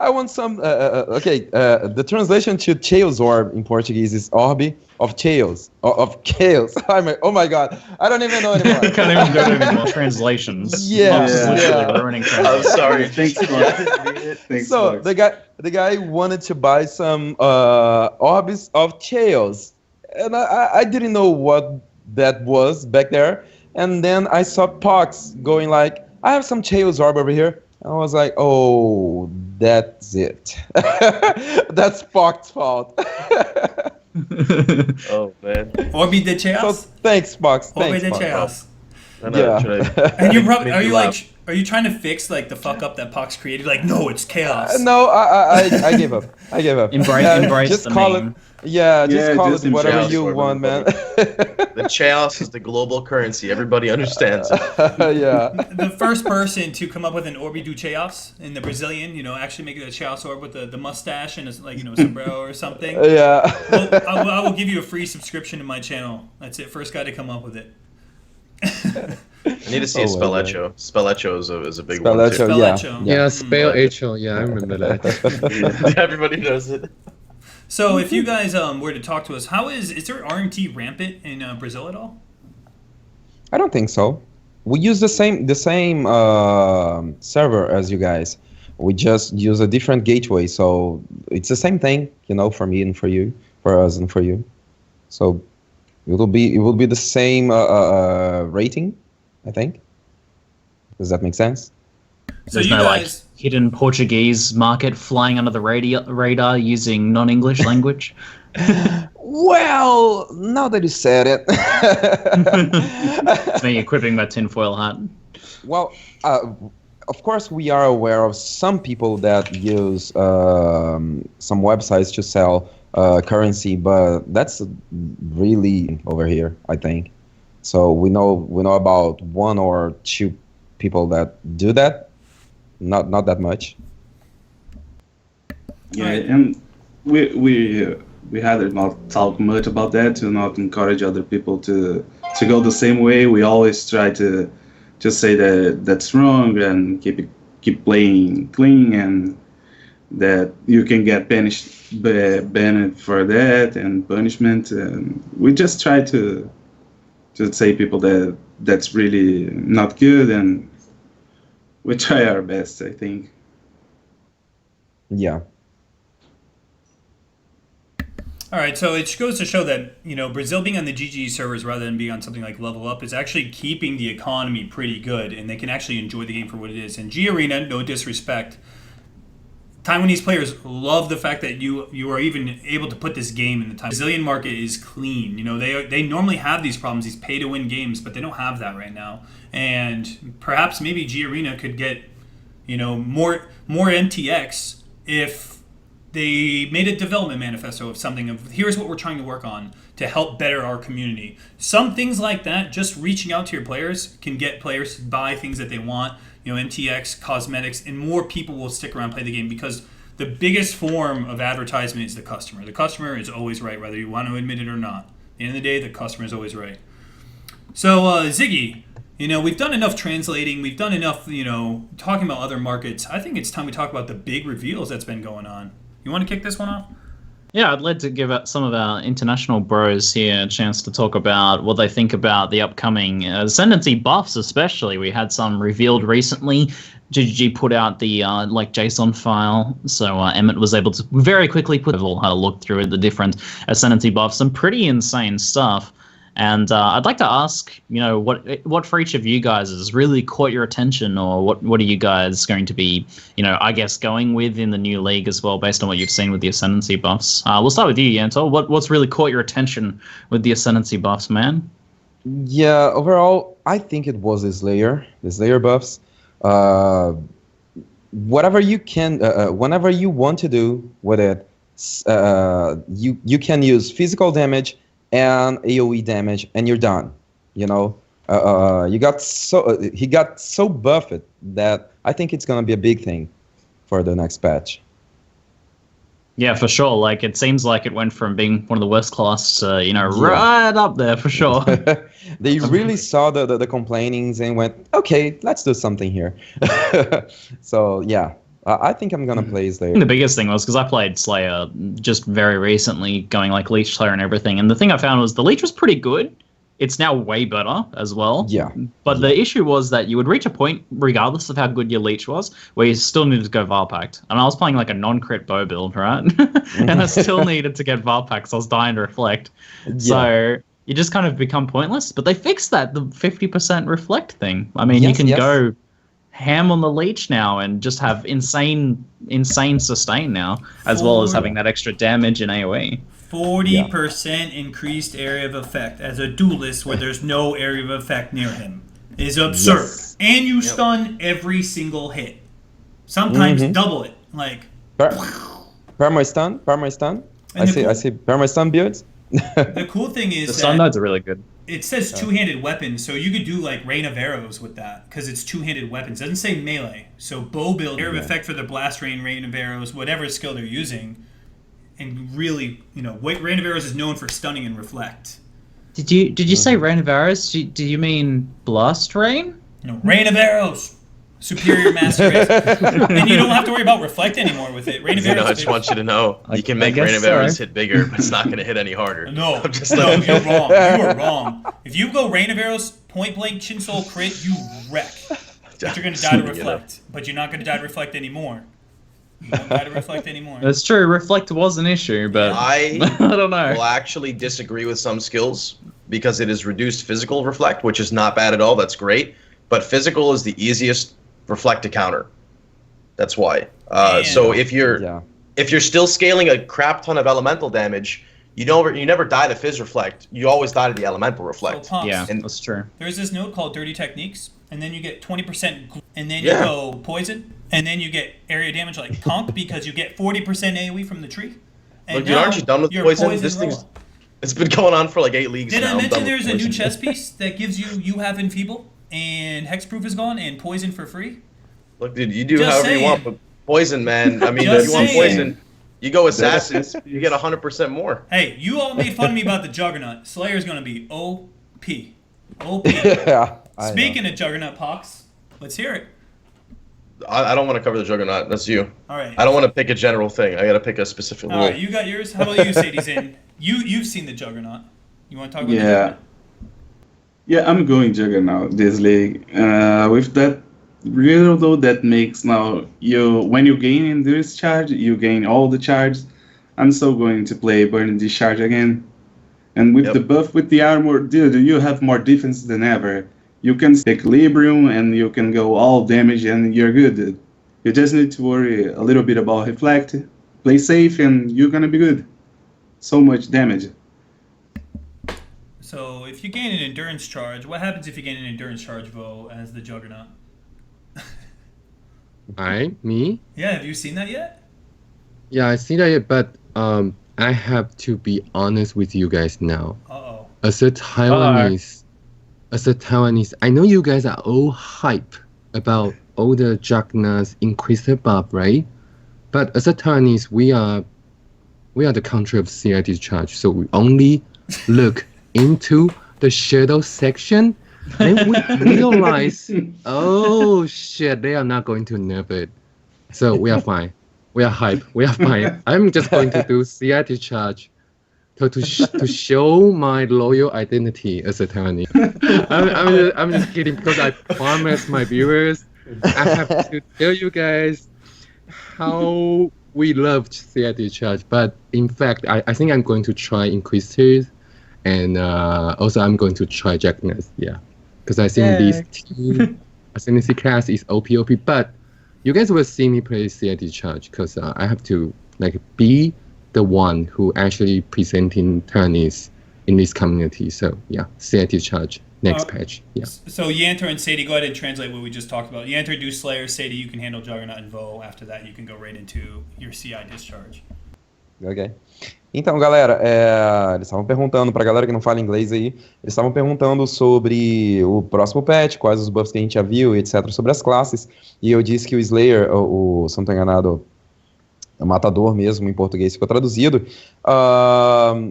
I want some, the translation to Chaos Orb in Portuguese is Orbi of Chaos, of Chaos. Oh my God, I don't even know anymore. You can't even do anymore. Translations. Yeah. Literally ruining translations. I'm sorry. Thanks, so the guy wanted to buy some Orbs of Chaos. and I didn't know what that was back there. And then I saw Pox going like, I have some Chaos Orb over here. I was like, oh, that's it. That's Pox's fault. Oh man. Orbi de So Chaos. thanks, Pox. Orbi Thanks, de Pox. Chaos. Yeah. And you're probably Make are you you laugh. are you trying to fix like the fuck up that Pox created? Like, no, it's chaos. No, I gave up. I gave up. Embrace just the call meme. it. Yeah, just Yeah, call just it whatever embrace you it. want, man. The chaos is the global currency. Everybody understands it. Yeah. The first person to come up with an Orbi do Chaos in the Brazilian, actually make it a Chaos Orb with the mustache and a sombrero or something. Yeah. Well, I will give you a free subscription to my channel. That's it. First guy to come up with it. I need to see Oh, well, Spellecho. Spellecho is a big one too. Spellecho, yeah. Spellecho. Yeah, spell H-O. Yeah, I remember that. Everybody knows it. So if you guys were to talk to us, is there RMT rampant in Brazil at all? I don't think so. We use the same server as you guys. We just use a different gateway, so it's the same thing, for me and for you, for us and for you. So it will be the same rating, I think. Does that make sense? So There's you no guys, like hidden Portuguese market flying under the radar using non-English language. Well, now that you said it. It's me equipping my tinfoil hat. Well, of course, we are aware of some people that use some websites to sell currency, but that's really over here, I think. So we know about one or two people that do that. Not that much. Yeah, Right. and we had not talked much about that to not encourage other people to go the same way. We always try to just say that that's wrong and keep playing clean, and that you can get banned for that and punishment. And we just try to say people that that's really not good, and we try our best, I think. Yeah. all right. So it goes to show that Brazil being on the GG servers rather than being on something like Level Up is actually keeping the economy pretty good, and they can actually enjoy the game for what it is. And G Arena, no disrespect, Taiwanese players love the fact that you are even able to put this game in the time. Brazilian market is clean. They normally have these problems, these pay-to-win games, but they don't have that right now. And perhaps maybe G Arena could get more MTX if they made a development manifesto of something of here's what we're trying to work on to help better our community. Some things like that, just reaching out to your players can get players to buy things that they want. MTX, cosmetics, and more people will stick around and play the game because the biggest form of advertisement is the customer. The customer is always right, whether you want to admit it or not. At the end of the day, the customer is always right. So, Ziggy, we've done enough translating. We've done enough, talking about other markets. I think it's time we talk about the big reveals that's been going on. You want to kick this one off? Yeah, I'd like to give some of our international bros here a chance to talk about what they think about the upcoming Ascendency buffs, especially. We had some revealed recently. GGG put out the JSON file, so Emmett was able to very quickly had a look through the different Ascendency buffs. Some pretty insane stuff. And I'd like to ask, what for each of you guys has really caught your attention, or what are you guys going to be, I guess, going with in the new league as well, based on what you've seen with the Ascendancy buffs? We'll start with you, Yantor. What's really caught your attention with the Ascendancy buffs, man? Yeah, overall, I think it was the Slayer buffs. Whatever you can, whenever you want to do with it, you can use physical damage and AoE damage, and you're done. He got so buffed that I think it's gonna be a big thing for the next patch. Yeah, for sure. Like, it seems like it went from being one of the worst class to, right up there for sure. They really saw the complainings and went, okay, let's do something here. So yeah, I think I'm gonna play Slayer. The biggest thing was because I played Slayer just very recently, going like Leech Slayer and everything, and the thing I found was the Leech was pretty good. It's now way better as well. Yeah. But the issue was that you would reach a point, regardless of how good your leech was, where you still needed to go Varpact. And I was playing like a non-crit bow build, right? And I still needed to get Varpact, so I was dying to reflect. Yeah. So you just kind of become pointless. But they fixed that, the 50% reflect thing. I mean, you can go ham on the leech now and just have insane sustain now, as well as having that extra damage in AoE. 40% increased area of effect as a duelist where there's no area of effect near him is absurd. Yes. And you stun every single hit. Sometimes double it. Like Perma stun. I see perma stun builds. the cool thing is The stun nodes are really good. it says two-handed weapons, so you could do like Rain of Arrows with that because it's two-handed weapons. It doesn't say melee. So bow build, area of effect for the blast rain of arrows, whatever skill they're using. And really, Rain of Arrows is known for stunning and reflect. Did you say Rain of Arrows? Do you mean Blast Rain? No, Rain of Arrows, superior master race, and you don't have to worry about reflect anymore with it. Rain of Arrows. I just want you to know you can make Rain of Arrows hit bigger, but it's not going to hit any harder. No, I'm just no, you're wrong. You are wrong. If you go Rain of Arrows, point blank, chin soul crit, you wreck. But you're going to die to reflect. But you're not going to die to reflect anymore. You won't die to reflect anymore. That's true. Reflect was an issue, but I don't know. will actually disagree with some skills because it is reduced physical reflect, which is not bad at all. That's great. But physical is the easiest reflect to counter. That's why. So if you're still scaling a crap ton of elemental damage, you never die to phys reflect. You always die to the elemental reflect. So, Yeah, that's true. There's this node called Dirty Techniques, and then you get 20%, and then you go poison, and then you get area damage like conk because you get 40% AoE from the tree. And Look, dude, aren't you done with you're poison? This raw. thing's it's been going on for like 8 leagues Did now. I I'm mention done with there's a new poison. chess piece that gives you have Enfeeble, and Hexproof is gone, and poison for free? Look, dude, you do Just however saying. you want, but poison, man. I mean, Just if you want saying. poison, you go assassins, you get 100% more. Hey, you all made fun of me about the Juggernaut. Slayer's gonna be OP. OP. Yeah. I Speaking of Juggernaut Pox, let's hear it. I don't want to cover the Juggernaut. That's you. All right. I don't want to pick a general thing. I got to pick a specific All rule. right, you got yours. How about you, Sadyzin? You've seen the Juggernaut. You want to talk about the Yeah. Juggernaut? Yeah, I'm going Juggernaut this league. With that riddle though, that makes now when you gain Endurance charge, you gain all the charge. I'm so going to play Burning Discharge again. And with the buff with the armor, dude, you have more defense than ever. You can Equilibrium and you can go all damage and you're good, dude. You just need to worry a little bit about Reflect, play safe, and you're gonna be good. So much damage. So if you gain an endurance charge, what happens if you gain an endurance charge, Vo, as the Juggernaut? Me? Yeah, have you seen that yet? Yeah, I see that, yet, but I have to be honest with you guys now. Uh-oh. As a Taiwanese, I know you guys are all hype about all the Juggernauts increased buff, right? But as a Taiwanese, we are the country of CI discharge, so we only look into the shadow section. Then we realize, oh shit, they are not going to nerf it. So we are fine. We are hype. We are fine. I'm just going to do CI discharge to show my loyal identity as a Taiwanese. I'm just kidding because I promised my viewers I have to tell you guys how we loved CI discharge. But in fact, I think I'm going to try Inquisitors, and also I'm going to try Jackness. Yeah, because I think these two Ascendency class is OP. But you guys will see me play CI discharge because I have to be the one who actually presenting Taiwanese in this community. So yeah, CI discharge next patch. Yeah. So Yantor and Sadie, go ahead and translate what we just talked about. Yantor, do Slayer. Sadie, you can handle Juggernaut and Vo. After that, you can go right into your CI discharge. Ok. Então, galera, eles estavam perguntando, pra galera que não fala inglês aí, eles estavam perguntando sobre o próximo patch, quais os buffs que a gente já viu, etc, sobre as classes, e eu disse que o Slayer, se eu não tô enganado, o Matador mesmo, em português ficou traduzido,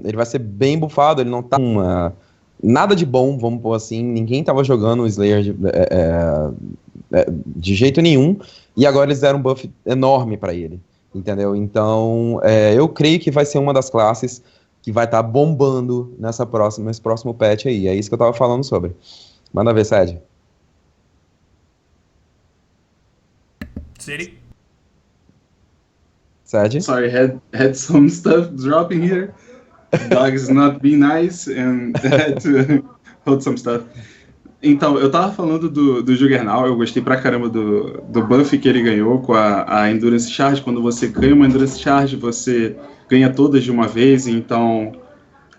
ele vai ser bem buffado, ele não tá nada de bom, vamos pôr assim, ninguém tava jogando o Slayer de jeito nenhum, e agora eles deram um buff enorme pra ele. Entendeu? Então, eu creio que vai ser uma das classes que vai estar bombando nesse próximo patch aí. É isso que eu tava falando sobre. Manda ver, Sad. City? Sad? Sorry, had some stuff dropping here. Dog is not being nice and had to hold some stuff. Então, eu tava falando do Juggernaut, eu gostei pra caramba do buff que ele ganhou com a Endurance Charge. Quando você ganha uma Endurance Charge, você ganha todas de uma vez, então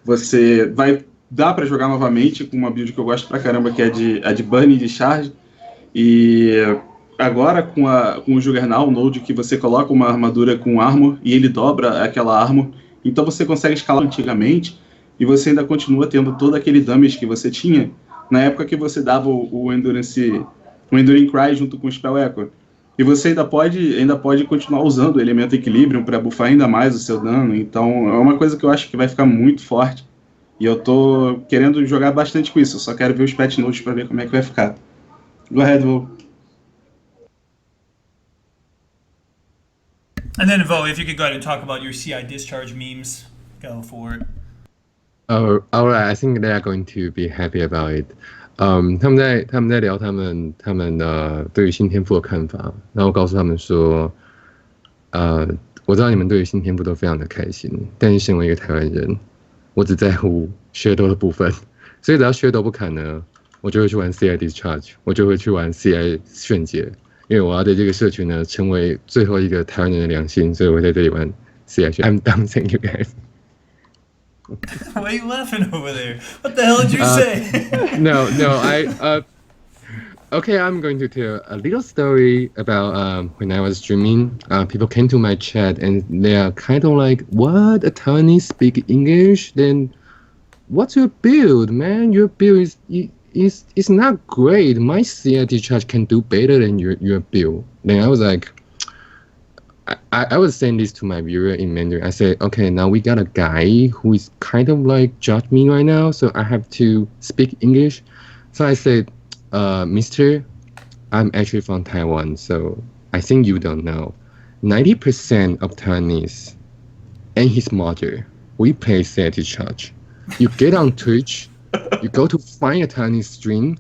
você vai dar pra jogar novamente com uma build que eu gosto pra caramba, que é a de Burn de Charge. E agora com o Juggernaut, o node que você coloca uma armadura com armor e ele dobra aquela armor, então você consegue escalar antigamente e você ainda continua tendo todo aquele damage que você tinha na época que você dava o Enduring Cry junto com o Spell Echo. E você ainda pode continuar usando o elemento Equilibrium para buffar ainda mais o seu dano. Então é uma coisa que eu acho que vai ficar muito forte. E eu tô querendo jogar bastante com isso. Eu só quero ver os patch notes para ver como é que vai ficar. Go ahead, Vo. And then, Vo, if you could go ahead and talk about your CI discharge memes, go for it. Oh, alright. I think they are going to be happy about it. 他们在聊他们对于新天赋的看法，然后我告诉他们说，我知道你们对于新天赋都非常的开心，但是身为一个台湾人，我只在乎削斗的部分，所以只要削斗不砍呢，我就会去玩 CI Discharge， 我就会去玩 CI 炫劫，因为我要在这个社群呢成为最后一个台湾人的良心，所以我在这里玩 CI 炫。I'm done, thank you guys. Why are you laughing over there? What the hell did you say? No, okay, I'm going to tell a little story about when I was streaming. People came to my chat and they are kind of like, what? A Taiwanese speak English? Then what's your build, man? Your build is not great. My CIT charge can do better than your build. Then I was like, I was saying this to my viewer in Mandarin. I said, okay, now we got a guy who is kind of like judge me right now, so I have to speak English. So I said, Mister, I'm actually from Taiwan, so I think you don't know. 90% of Taiwanese and his mother, we play CIT charge. You get on Twitch, you go to find a Taiwanese stream.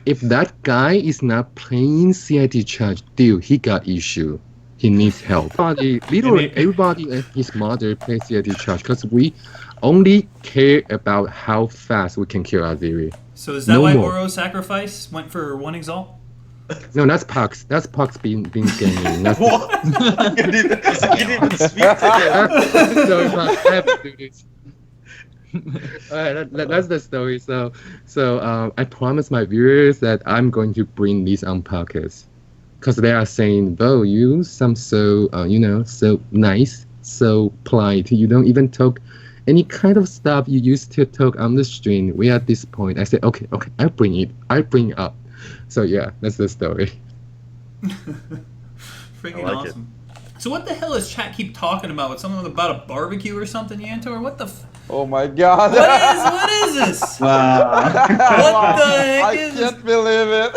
If that guy is not playing CIT charge, dude, he got issue. He needs help. Literally everybody and his mother plays CIT charge because we only care about how fast we can kill Aziri. So is that why Oro Sacrifice went for 1 Exalt? No, that's Pucks. That's Pucks being gaming. That's What? You didn't even speak to him. Sorry, Pucks, I have to do this. Alright, that's the story. So I promise my viewers that I'm going to bring this on podcast. Because they are saying, Bo, you sound so, so nice, so polite. You don't even talk any kind of stuff you used to talk on the stream. We are at this point. I said, okay, I'll bring it up. So yeah, that's the story. Freaking like awesome. So what the hell does chat keep talking about? With something about a barbecue or something, Yantor? What the Oh my god. What is this? Wow. What the heck I is this? can't believe it.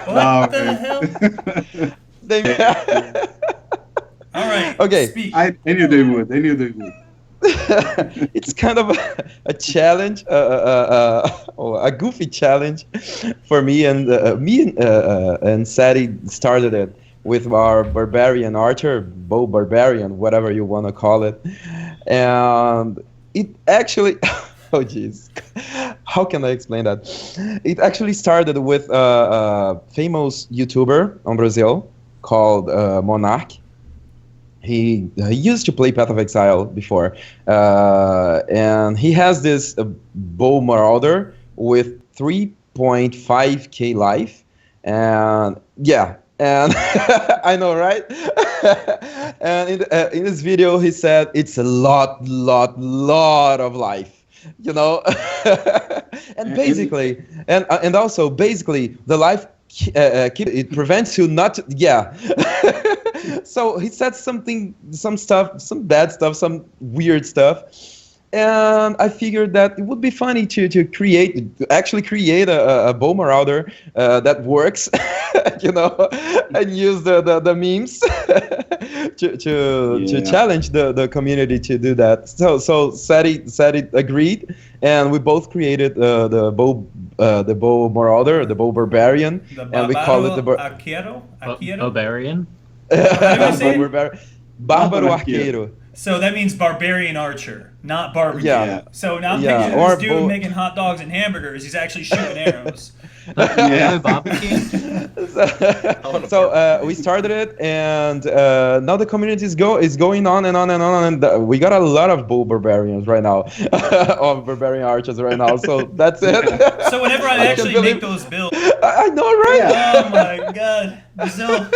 What the hell? Alright, Okay. speak. I knew they would. It's kind of a challenge, a goofy challenge for me, and Sadie started it with our barbarian archer, bow barbarian, whatever you want to call it, and it actually, oh jeez, how can I explain that? It actually started with a famous YouTuber in Brazil called Monarch. He used to play Path of Exile before, and he has this bow marauder with 3.5k life, and yeah, and I know, right? And in this video, he said it's a lot of life, you know, and basically, and also basically the life it prevents you not to, yeah. So he said some bad stuff, some weird stuff, And I figured that it would be funny to actually create a bow marauder that works, and use the memes to challenge the community to do that. So Sadie agreed, and we both created the bow marauder, the bow barbarian, and we call it the Barbarian. Bárbaro arqueiro. So that means barbarian archer, not barbecue. Yeah. So now I'm thinking of this dude making hot dogs and hamburgers. He's actually shooting arrows. Barbecue. So we started it, and now the community is going on and on and on, and we got a lot of bow barbarians right now, of barbarian archers right now. So that's it. So whenever I actually make those builds, I know, right? Oh my God, Brazil.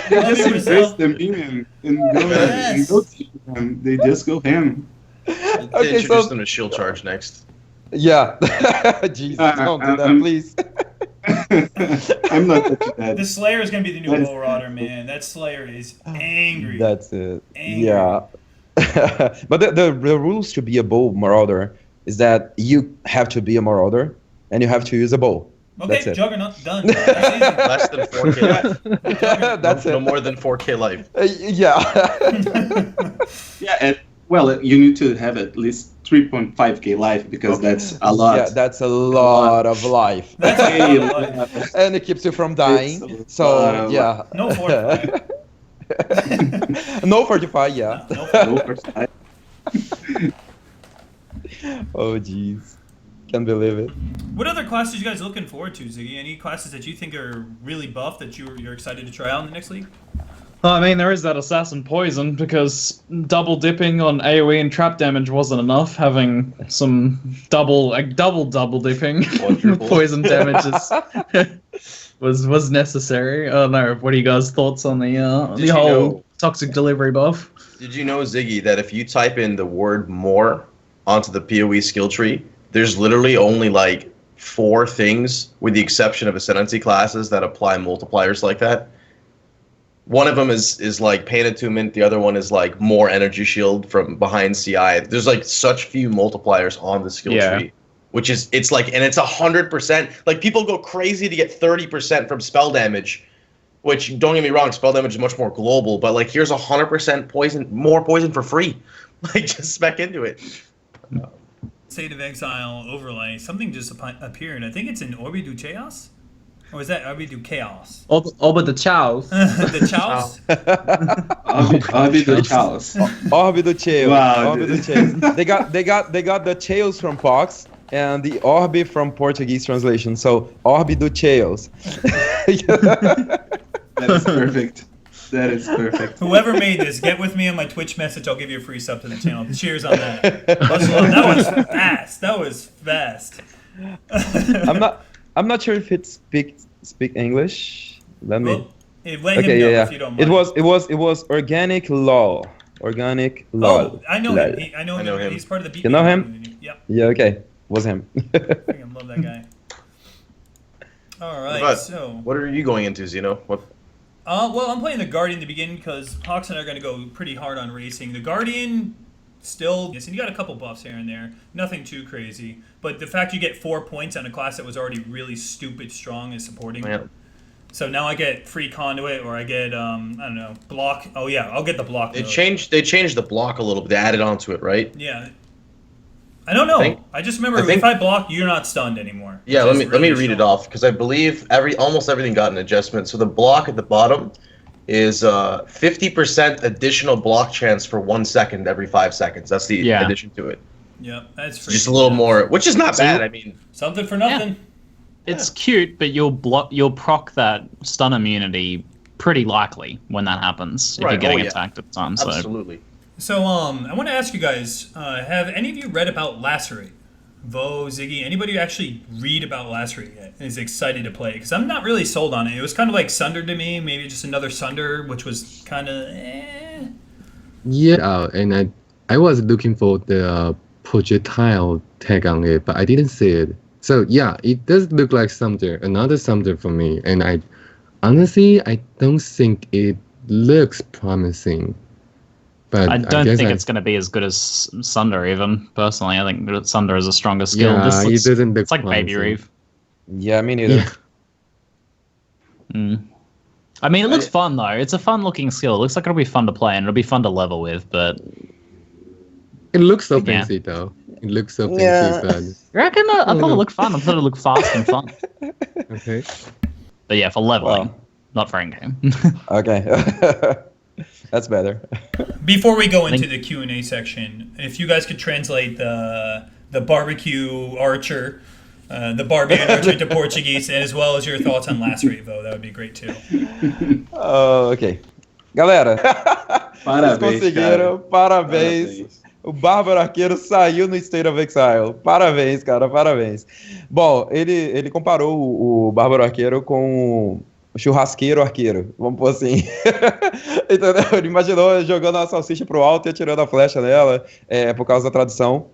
Just embrace the meme and go team them. They just go ham. Okay, introduce them to shield charge next. Yeah. Jesus, don't do that, please. I'm not touching that. The Slayer is gonna be the new Bow Marauder, man. That Slayer is angry. That's it. Angry. Yeah. But the rules to be a bow marauder is that you have to be a marauder and you have to use a bow. Okay, Juggernaut, done. That's easy. Less than 4K life. That's No it. more than 4K life. Yeah. Yeah, and, well, you need to have at least 3.5k life because that's a lot. Yeah, that's a lot of life. That's a lot. And it keeps you from dying. It's So, yeah. No 45. No 45, yeah. No 45. Oh, jeez. Can't believe it. What other classes are you guys looking forward to, Ziggy? Any classes that you think are really buff that you're excited to try out in the next league? I mean, there is that Assassin Poison, because double dipping on AoE and trap damage wasn't enough. Having some double dipping poison damage was necessary. I don't know. What are you guys' thoughts on the whole toxic delivery buff? Did you know, Ziggy, that if you type in the word more onto the PoE skill tree, there's literally only like 4 things, with the exception of Ascendency classes, that apply multipliers like that? One of them is like Pain Attunement. The other one is like more energy shield from behind CI. There's like such few multipliers on the skill tree, which is, it's like, and it's 100%. Like, people go crazy to get 30% from spell damage, which, don't get me wrong, spell damage is much more global, but like, here's 100% poison, more poison for free. Like, just spec into it. State of Exile overlay. Something just appeared. I think it's in Orbi du Chaos? Or is that Orbi du Chaos? Orbi du Chaos. The Chaos? Orbi du Chaos. Orbi du Chaos. Wow. Orbi du Chaos. They got the Chaos from Pox and the Orbi from Portuguese translation. So Orbi du Chaos. That is perfect. That is perfect. Whoever made this, get with me on my Twitch message. I'll give you a free sub to the channel. Cheers on that. That was fast. That was fast. I'm not sure if it speak English. Let me. Well, let him know if you don't mind. It was organic law. Organic law. Oh, I know him. I know him. He's part of the BB You know him? community. Yep. Yeah. Okay. Was him. I love that guy. All right. So. What are you going into, Zeno? What? Well, I'm playing the Guardian to begin because Hawks and I are going to go pretty hard on racing. The Guardian still, and you got a couple buffs here and there, nothing too crazy. But the fact you get 4 points on a class that was already really stupid strong is supporting. Yeah. So now I get free conduit, or I get I don't know, block. Oh yeah, I'll get the block. They changed the block a little bit. They added onto it, right? Yeah. I don't know. I just remember if I block, you're not stunned anymore. Yeah, let me read it off, because I believe almost everything got an adjustment. So the block at the bottom is 50% additional block chance for 1 second every 5 seconds. That's the addition to it. Yep, that's free. Just a little more, which is not bad. I mean, something for nothing. Yeah. It's cute, but you'll proc that stun immunity pretty likely when that happens if you're getting attacked at the time. So. Absolutely. So, I want to ask you guys, have any of you read about Lacerate? Vo, Ziggy, anybody actually read about Lacerate yet and is excited to play? Because I'm not really sold on it. It was kind of like Sunder to me, maybe just another Sunder, which was kind of Yeah, and I was looking for the projectile tag on it, but I didn't see it. So yeah, it does look like another Sunder for me, and I don't think it looks promising. But I don't guess think it's going to be as good as Sunder, even personally. I think that Sunder is a stronger skill. Yeah, This it doesn't look it's like Baby promising. Reeve. Yeah, me neither. Yeah. I mean, it looks fun though. It's a fun-looking skill. It looks like it'll be fun to play and it'll be fun to level with. But It looks so Yeah. fancy though. It looks so Yeah. fancy, you reckon? I thought it looked fun. I thought it looked fast and fun. but okay. But yeah, for leveling, Wow. not for in-game. Okay. That's better. Before we go into the Q&A section, if you guys could translate the barbecue archer, the barbarian archer to Portuguese, as well as your thoughts on Lacerate, Vo, that would be great too. Ok. Galera, vocês Parabéns, conseguiram. cara. Parabéns. O Bárbaro Arqueiro saiu no State of Exile. Parabéns, cara, parabéns. Bom, ele comparou o Bárbaro Arqueiro com o churrasqueiro arqueiro, vamos pôr assim. Entendeu? Ele imaginou jogando a salsicha pro alto e atirando a flecha nela, por causa da tradução.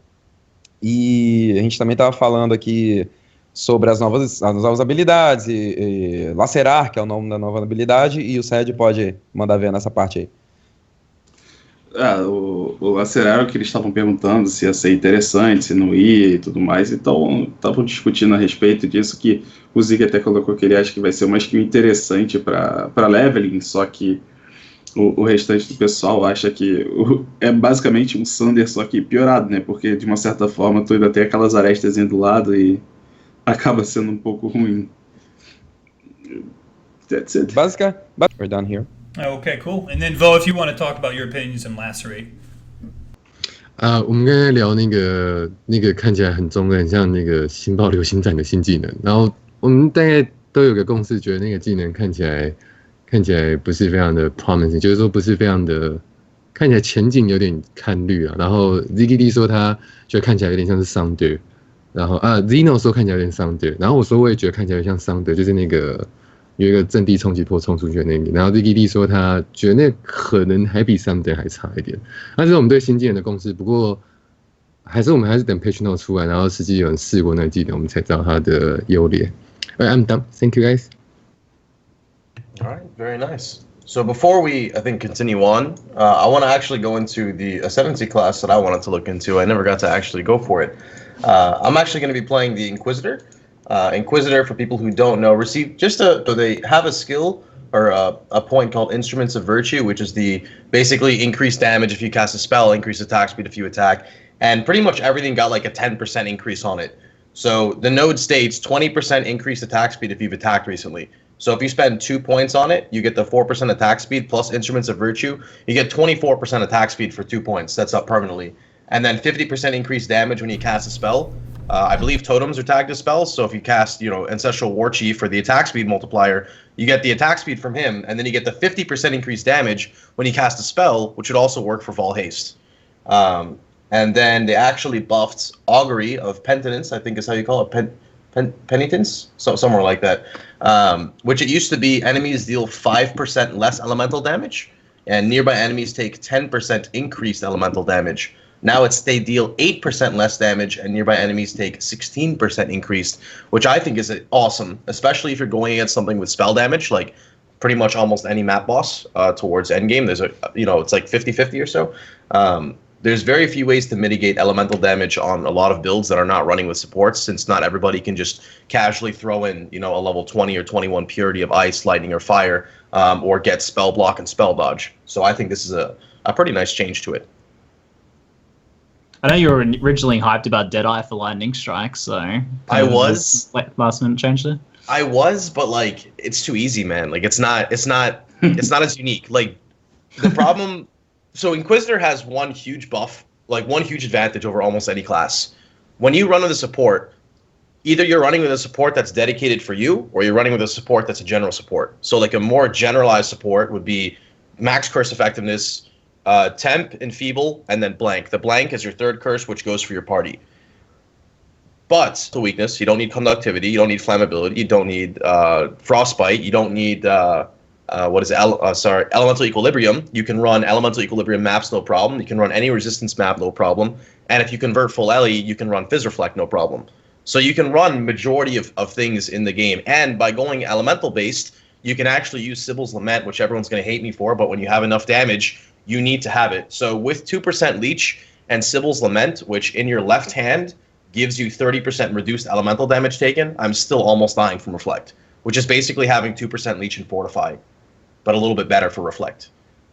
E a gente também estava falando aqui sobre as novas habilidades, e lacerar, que é o nome da nova habilidade, e o Sed pode mandar ver nessa parte aí. O Lacerar, o que eles estavam perguntando se ia ser interessante, se não ia e tudo mais, então estavam discutindo a respeito disso, que o Zig até colocou que ele acha que vai ser uma skill interessante para leveling, só que o restante do pessoal acha que é basicamente um Sunder, só que piorado, né, porque de uma certa forma tu ainda tem aquelas arestas do lado e acaba sendo um pouco ruim. That's it. We're done here. Okay, cool. And then, Vo, if you want to talk about your opinions on Lacerate. 我们刚才聊那个看起来很中的，很像那个星爆流星斩的新技能，然后我们大概都有个共识，觉得那个技能看起来不是非常的 promising， 就是说不是非常的，看起来前景有点看绿啊。然后 ZiggyD 说他觉得看起来有点像是 Sunder， 然后Zeno 说看起来有点 Sunder， 然后我说我也觉得看起来像 Sunder， 就是那个有一个阵地冲击波冲出去的那个。然后 ZiggyD 说他觉得那可能还比 Sunder 还差一点。那这是我们对新技能的共识，不过我们还是等 patch note 出来，然后实际有人试过那个技能，我们才知道它的优劣。I'm done. Thank you guys. All right, very nice. So before we, I think, continue on, I want to actually go into the Ascendency class that I wanted to look into. I never got to actually go for it. I'm actually going to be playing the Inquisitor. Inquisitor, for people who don't know, so they have a skill or a point called Instruments of Virtue, which is the basically increased damage if you cast a spell, increased attack speed if you attack, and pretty much everything got like a 10% increase on it. So the node states 20% increased attack speed if you've attacked recently. So if you spend 2 points on it, you get the 4% attack speed plus Instruments of Virtue. You get 24% attack speed for 2 points. That's up permanently. And then 50% increased damage when you cast a spell. I believe totems are tagged as spells, so if you cast, Ancestral War Chief for the attack speed multiplier, you get the attack speed from him, and then you get the 50% increased damage when you cast a spell, which would also work for Fall Haste. And then they actually buffed Augury of Penitence, I think is how you call it, Penitence? So somewhere like that. Which it used to be enemies deal 5% less elemental damage, and nearby enemies take 10% increased elemental damage. Now they deal 8% less damage, and nearby enemies take 16% increased, which I think is awesome, especially if you're going against something with spell damage, like pretty much almost any map boss towards endgame. There's it's like 50-50 or so. There's very few ways to mitigate elemental damage on a lot of builds that are not running with supports, since not everybody can just casually throw in, a level 20 or 21 purity of ice, lightning, or fire, or get spell block and spell dodge. So I think this is a pretty nice change to it. I know you were originally hyped about Deadeye for Lightning Strike, so I was last minute change there. I was, but like it's too easy, man. Like it's not as unique. Like the problem. So Inquisitor has one huge buff, like one huge advantage over almost any class. When you run with a support, either you're running with a support that's dedicated for you, or you're running with a support that's a general support. So like a more generalized support would be max curse effectiveness, temp, enfeeble, and then blank. The blank is your third curse, which goes for your party. But the weakness, you don't need conductivity, you don't need flammability, you don't need frostbite, you don't need elemental equilibrium. You can run elemental equilibrium maps, no problem. You can run any resistance map, no problem. And if you convert full Ellie, you can run Fizz Reflect, no problem. So you can run majority of things in the game. And by going elemental based, you can actually use Sybil's Lament, which everyone's going to hate me for, but when you have enough damage, you need to have it. So with 2% Leech and Sibyl's Lament, which in your left hand gives you 30% reduced elemental damage taken, I'm still almost dying from Reflect, which is basically having 2% Leech and Fortify, but a little bit better for Reflect.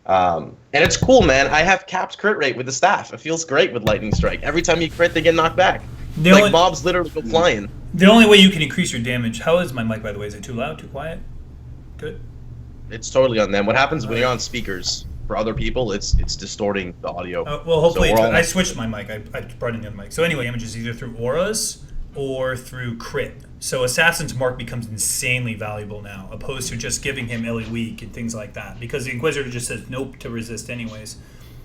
And it's cool, man. I have capped crit rate with the staff. It feels great with Lightning Strike. Every time you crit, they get knocked back. Mobs literally go flying. The only way you can increase your damage... How is my mic, by the way? Is it too loud, too quiet? Good? It's totally on them. What happens when you're on speakers for other people, it's distorting the audio. Well, hopefully... So I switched my mic. I brought in the other mic. So anyway, damages either through auras or through crit. So Assassin's Mark becomes insanely valuable now, opposed to just giving him Ellie Weak and things like that, because the Inquisitor just says nope to resist anyways.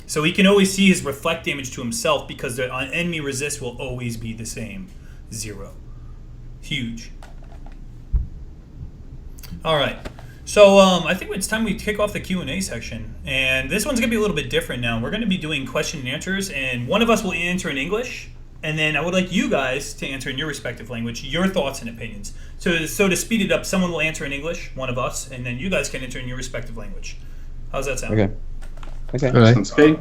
So he can always see his reflect damage to himself, because the enemy resist will always be the same. 0. Huge. All right. So I think it's time we kick off the Q&A section. And this one's going to be a little bit different now. We're going to be doing question and answers, and one of us will answer in English, and then I would like you guys to answer in your respective language, your thoughts and opinions. So to speed it up, someone will answer in English, one of us, and then you guys can answer in your respective language. How's that sound? Okay. All right. Sounds good.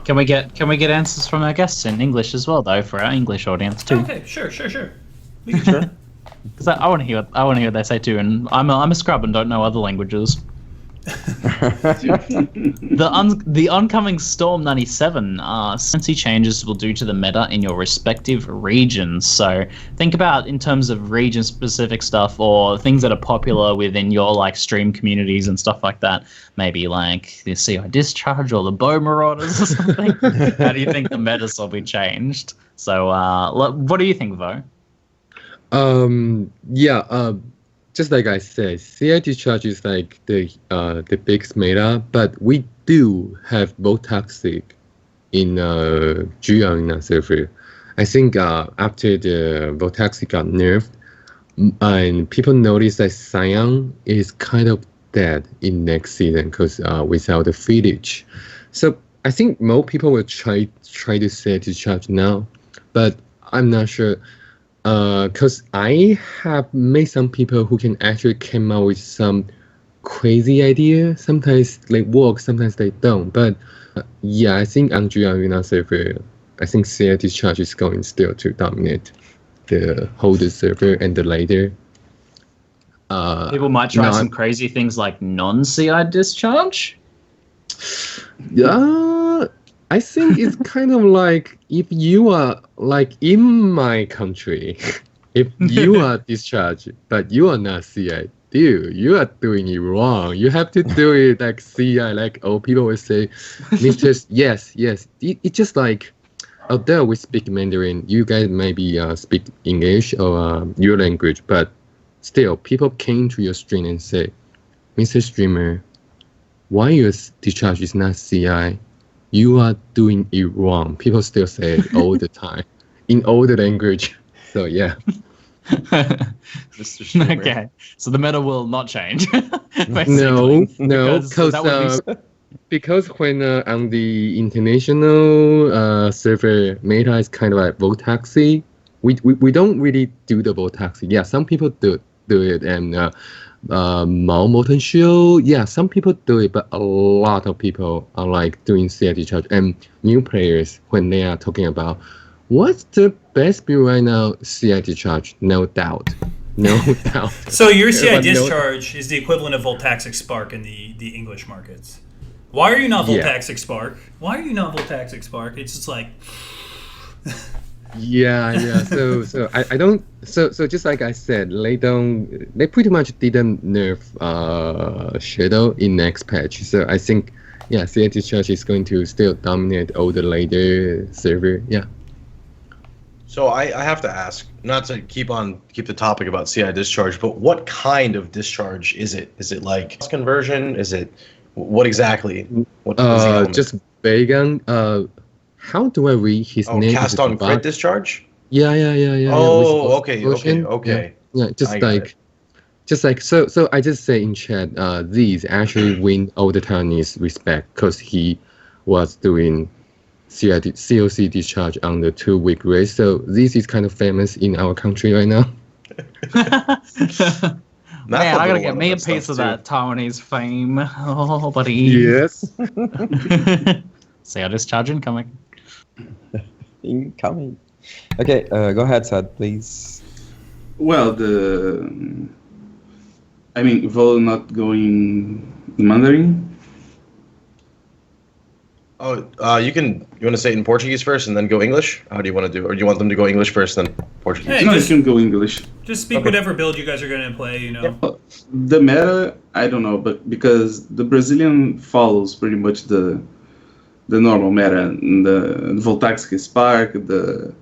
Can we get answers from our guests in English as well, though, for our English audience too? Okay, sure. We can sure. Because I want to hear what they say too, and I'm a scrub and don't know other languages. The oncoming Storm 97 Ascendency changes will do to the meta in your respective regions. So think about in terms of region specific stuff, or things that are popular within your like stream communities and stuff like that. Maybe like the CI Discharge or the Bow Marauders or something. How do you think the metas will be changed? So what do you think, Vo? Just like I said, CI Discharge is like the biggest meta, but we do have Voltaxic in GR Arena server. I think after the Voltaxic got nerfed, and people noticed that Scion is kind of dead in next season because without the footage. So I think more people will try to CI Discharge now, but I'm not sure. Because I have met some people who can actually come out with some crazy idea. Sometimes they work, sometimes they don't. But I think on GR Arena server, I think CI Discharge is going still to dominate the holder server and the later. People might try some crazy things like non-CI Discharge. I think it's kind of like if you are like in my country, if you are discharged but you are not CI, dude, you are doing it wrong. You have to do it like CI, like people will say, Mr. yes. It's just like, although we speak Mandarin, you guys maybe speak English or your language, but still, people came to your stream and say, Mr. Streamer, why your discharge is not CI? You are doing it wrong. People still say it all the time in all the language. So yeah. Okay, so the meta will not change. No, because when on the international server, meta is kind of like Voltaxi. We don't really do the Voltaxi. Yeah, some people do it, and Molten Shield, some people do it, but a lot of people are like doing CI Discharge. And new players, when they are talking about what's the best build right now, CI Discharge, no doubt. So your CI Discharge is the equivalent of Voltaxic Spark in the English markets. Why are you not Voltaxic Spark? It's just like... So I don't. So just like I said, they pretty much didn't nerf Shadow in next patch. So I think CI Discharge is going to still dominate all the later server. Yeah. So I have to ask, not to keep the topic about CI Discharge, but what kind of discharge is it? Is it like conversion? Is it what exactly? What just Vegan. How do I read his name? Cast on crit discharge? Yeah. Oh, okay. Yeah, just like so I just say in chat, these actually win all the Taiwanese respect because he was doing COC discharge on the 2-week race. So this is kind of famous in our country right now. Man, I gotta little get one me a stuff, piece of too. that Taiwanese fame. Oh, buddy. Yes. See how discharge incoming. Incoming. Okay, go ahead, Sad, please. Well, Vo not going Mandarin. Oh, you want to say it in Portuguese first and then go English? How do you want to do? Or do you want them to go English first then Portuguese? Hey, No, you just- can go English. Just speak Okay. whatever build you guys are going to play, you know. The meta, I don't know, but because the Brazilian follows pretty much the normal meta, the Voltaxic Spark, the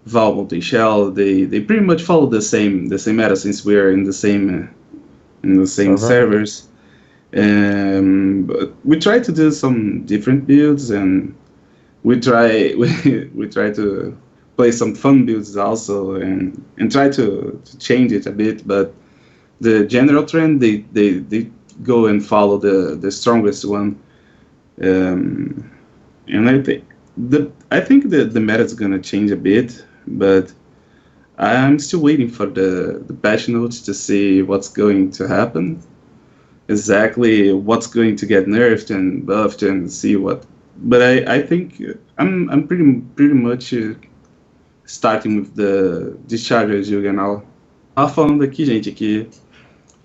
Val multi-shell, they pretty much follow the same meta since we're in the same servers. But we try to do some different builds, and we try to play some fun builds also, and try to change it a bit. But the general trend, they go and follow the strongest one, and I think the meta is gonna change a bit, but I'm still waiting for the patch notes to see what's going to happen. Exactly what's going to get nerfed and buffed and see what. But I think I'm pretty much starting with the discharge juvenile. Tava falando aqui, gente, que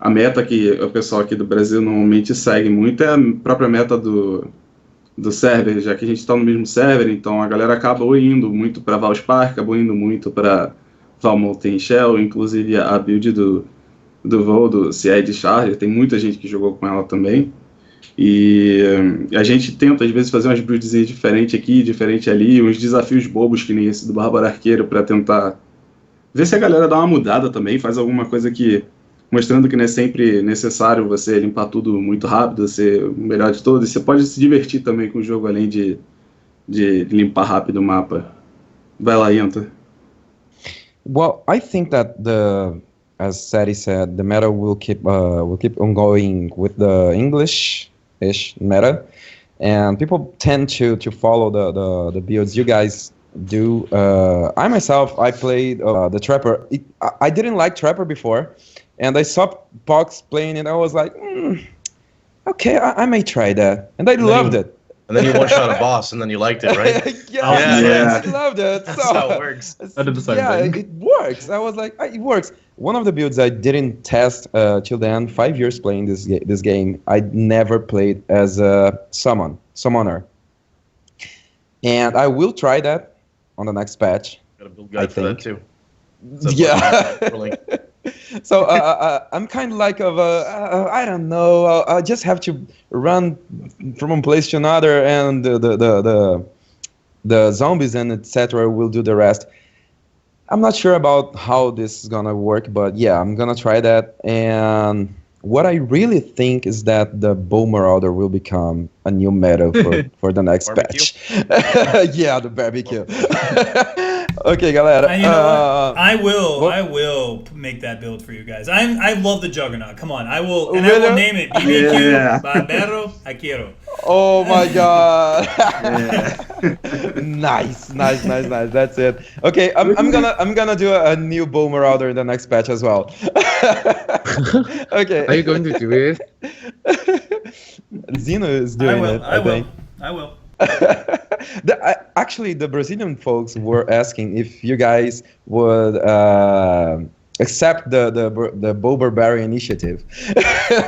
a meta que o pessoal aqui do Brasil normalmente segue muito é a própria meta do server, já que a gente está no mesmo server, então a galera acabou indo muito para Val Spark, acabou indo muito para Val Molten Shell, inclusive a build do voo do CI de Charger, tem muita gente que jogou com ela também, e a gente tenta às vezes fazer umas builds diferentes aqui, diferente ali, uns desafios bobos que nem esse do Bárbaro Arqueiro, para tentar ver se a galera dá uma mudada também, faz alguma coisa que, mostrando que não é sempre necessário você limpar tudo muito rápido, ser o melhor de todos, e você pode se divertir também com o jogo, além de limpar rápido o mapa. Vai lá, Yantor. Well, I think that as Sadie said, the meta will keep on going with the English-ish meta, and people tend to follow the builds you guys do. I myself, I played the Trapper. I didn't like Trapper before, and I saw Pox playing it. I was like, okay, I may try that, and I loved it. And then you one-shot a boss, and then you liked it, right? Yeah, I loved it. That's how it works. I did the same Yeah, thing. it works. I was like, it works. One of the builds I didn't test till then, 5 years playing this game, I never played as a summoner. And I will try that on the next patch. Got a build guide for that too. Yeah. So I'm kind of like I don't know. I just have to run from one place to another, and the zombies and etc. will do the rest. I'm not sure about how this is gonna work, but yeah, I'm gonna try that. And what I really think is that the Bow Marauder will become a new meta for the next patch. Yeah, the barbecue. Okay, galera. You know what? I will make that build for you guys. I love the Juggernaut. Come on, I will, and I will name it BBQ Yeah. Barbero Aquero. Oh my god. Nice. That's it. Okay, I'm gonna do a new Bow Marauder in the next patch as well. Okay. Are you going to do it? Zeno is doing it. I think. I will. Actually, the Brazilian folks were asking if you guys would accept the Bow Barbarian initiative.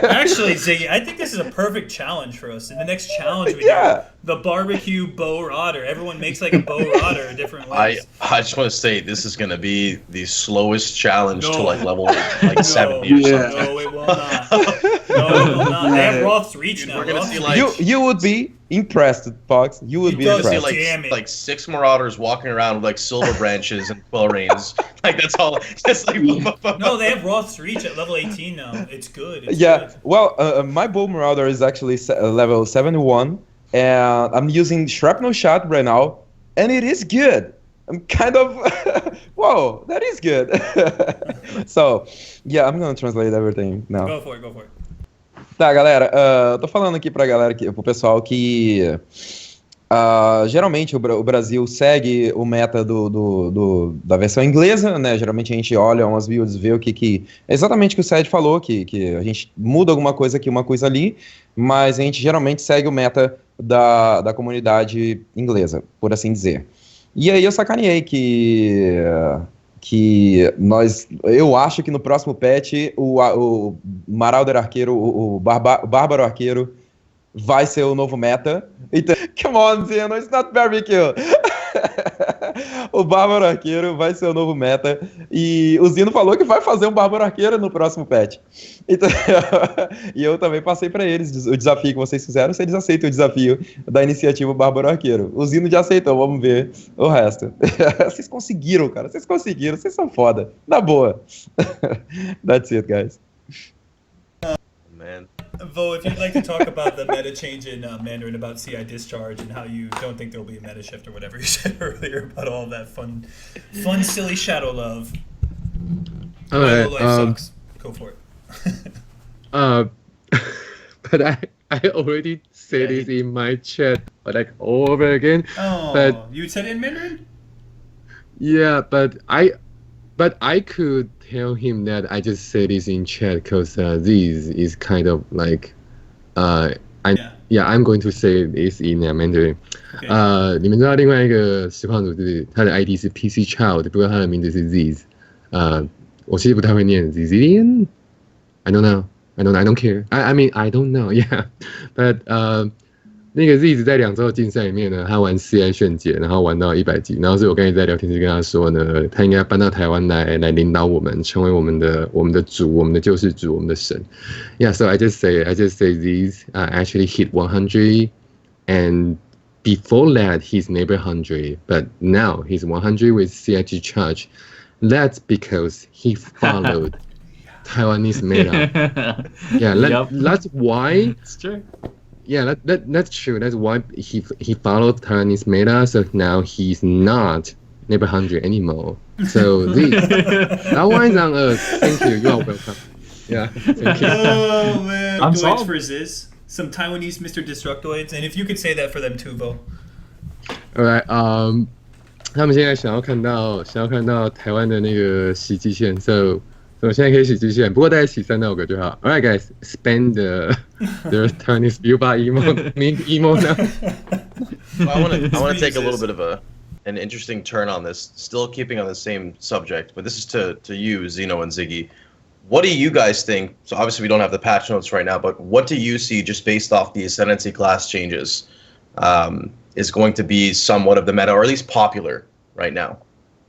Actually, Ziggy, I think this is a perfect challenge for us. In the next challenge we do, the barbecue bow rodder. Everyone makes like a bow rodder different ways. I just want to say this is going to be the slowest challenge to like level like No, 70 or something. No, it will not. No, it will not. They have Roth's Reach now. We're gonna Roth's see, Reach. like- You would be impressed, Fox. You would You be don't See impressed. Damn it. like 6 marauders walking around with like silver branches and quill reins. Like that's all. Just like No, they have Roth's Reach at level 18 now. It's good. It's Yeah, good. well, my Bow Marauder is actually level 71, and I'm using Shrapnel Shot right now, and it is good. I'm kind of, whoa, that is good. So, yeah, I'm gonna translate everything now. Go for it. Tá, galera, tô falando aqui pra galera, pro pessoal que Geralmente o Brasil segue o meta da versão inglesa, né? Geralmente a gente olha umas builds, vê o que exatamente o que o Sad falou, que a gente muda alguma coisa aqui, uma coisa ali, mas a gente geralmente segue o meta da comunidade inglesa, por assim dizer. E aí eu sacaneei eu acho que no próximo patch o Marauder Arqueiro, o Bárbaro Arqueiro vai ser o novo meta. Então, come on, Zeno, it's not barbecue. O Bárbaro Arqueiro vai ser o novo meta. E o Zeno falou que vai fazer um Bárbaro Arqueiro no próximo patch. Então, e eu também passei para eles o desafio que vocês fizeram, se eles aceitam o desafio da iniciativa Bárbaro Arqueiro. O Zeno já aceitou, vamos ver o resto. Vocês conseguiram, cara. Vocês conseguiram, vocês são foda. Na boa. That's it, guys. Man. Vo, if you'd like to talk about the meta change in Mandarin about CI discharge and how you don't think there will be a meta shift or whatever you said earlier about all of that fun, silly shadow love. Alright, Life sucks. Go for it. But I already said it in my chat, like over again. Oh, but you said it in Mandarin? yeah, but I could tell him that I just said this in chat because this is kind of like I'm going to say this in Mandarin. Okay. 你们知道另外一个实况组织，他的 ID 是 PC Child， 不过他的名字是 Ziz。我其实不太会念 Zillion。I don't know. I don't care. I mean I don't know. Yeah, but 那个 Z 在2周的竞赛里面呢，他玩CI炫解，然后玩到100级，然后所以我刚才在聊天室跟他说呢，他应该搬到台湾来领导我们，成为我们的主，我们的救世主，我们的神。Yeah, so I just say these actually hit 100, and before that he's never 100, but now he's 100 with CIG charge. That's because he followed Taiwanese meta. Yeah, that's why. It's true. Yeah, that's true. That's why he followed Taiwanese meta. So now he's not neighbor 100 anymore. So that one's on us. Thank you. You are welcome. Yeah, thank you. Oh man, I'm Duets sold. for Ziz. Some Taiwanese Mr. Destructoids, and if you could say that for them too, Vo. Alright, 他们现在想要看到台湾的那个洗机线 ，so 我现在可以洗机线，不过大概洗3到5个就好。Alright, guys, spend the Taiwanese view by emo now. Well, I want to take a little bit of an interesting turn on this, still keeping on the same subject, but this is to you, Zeno and Ziggy. What do you guys think? So obviously we don't have the patch notes right now, but what do you see just based off the Ascendency class changes is going to be somewhat of the meta, or at least popular right now?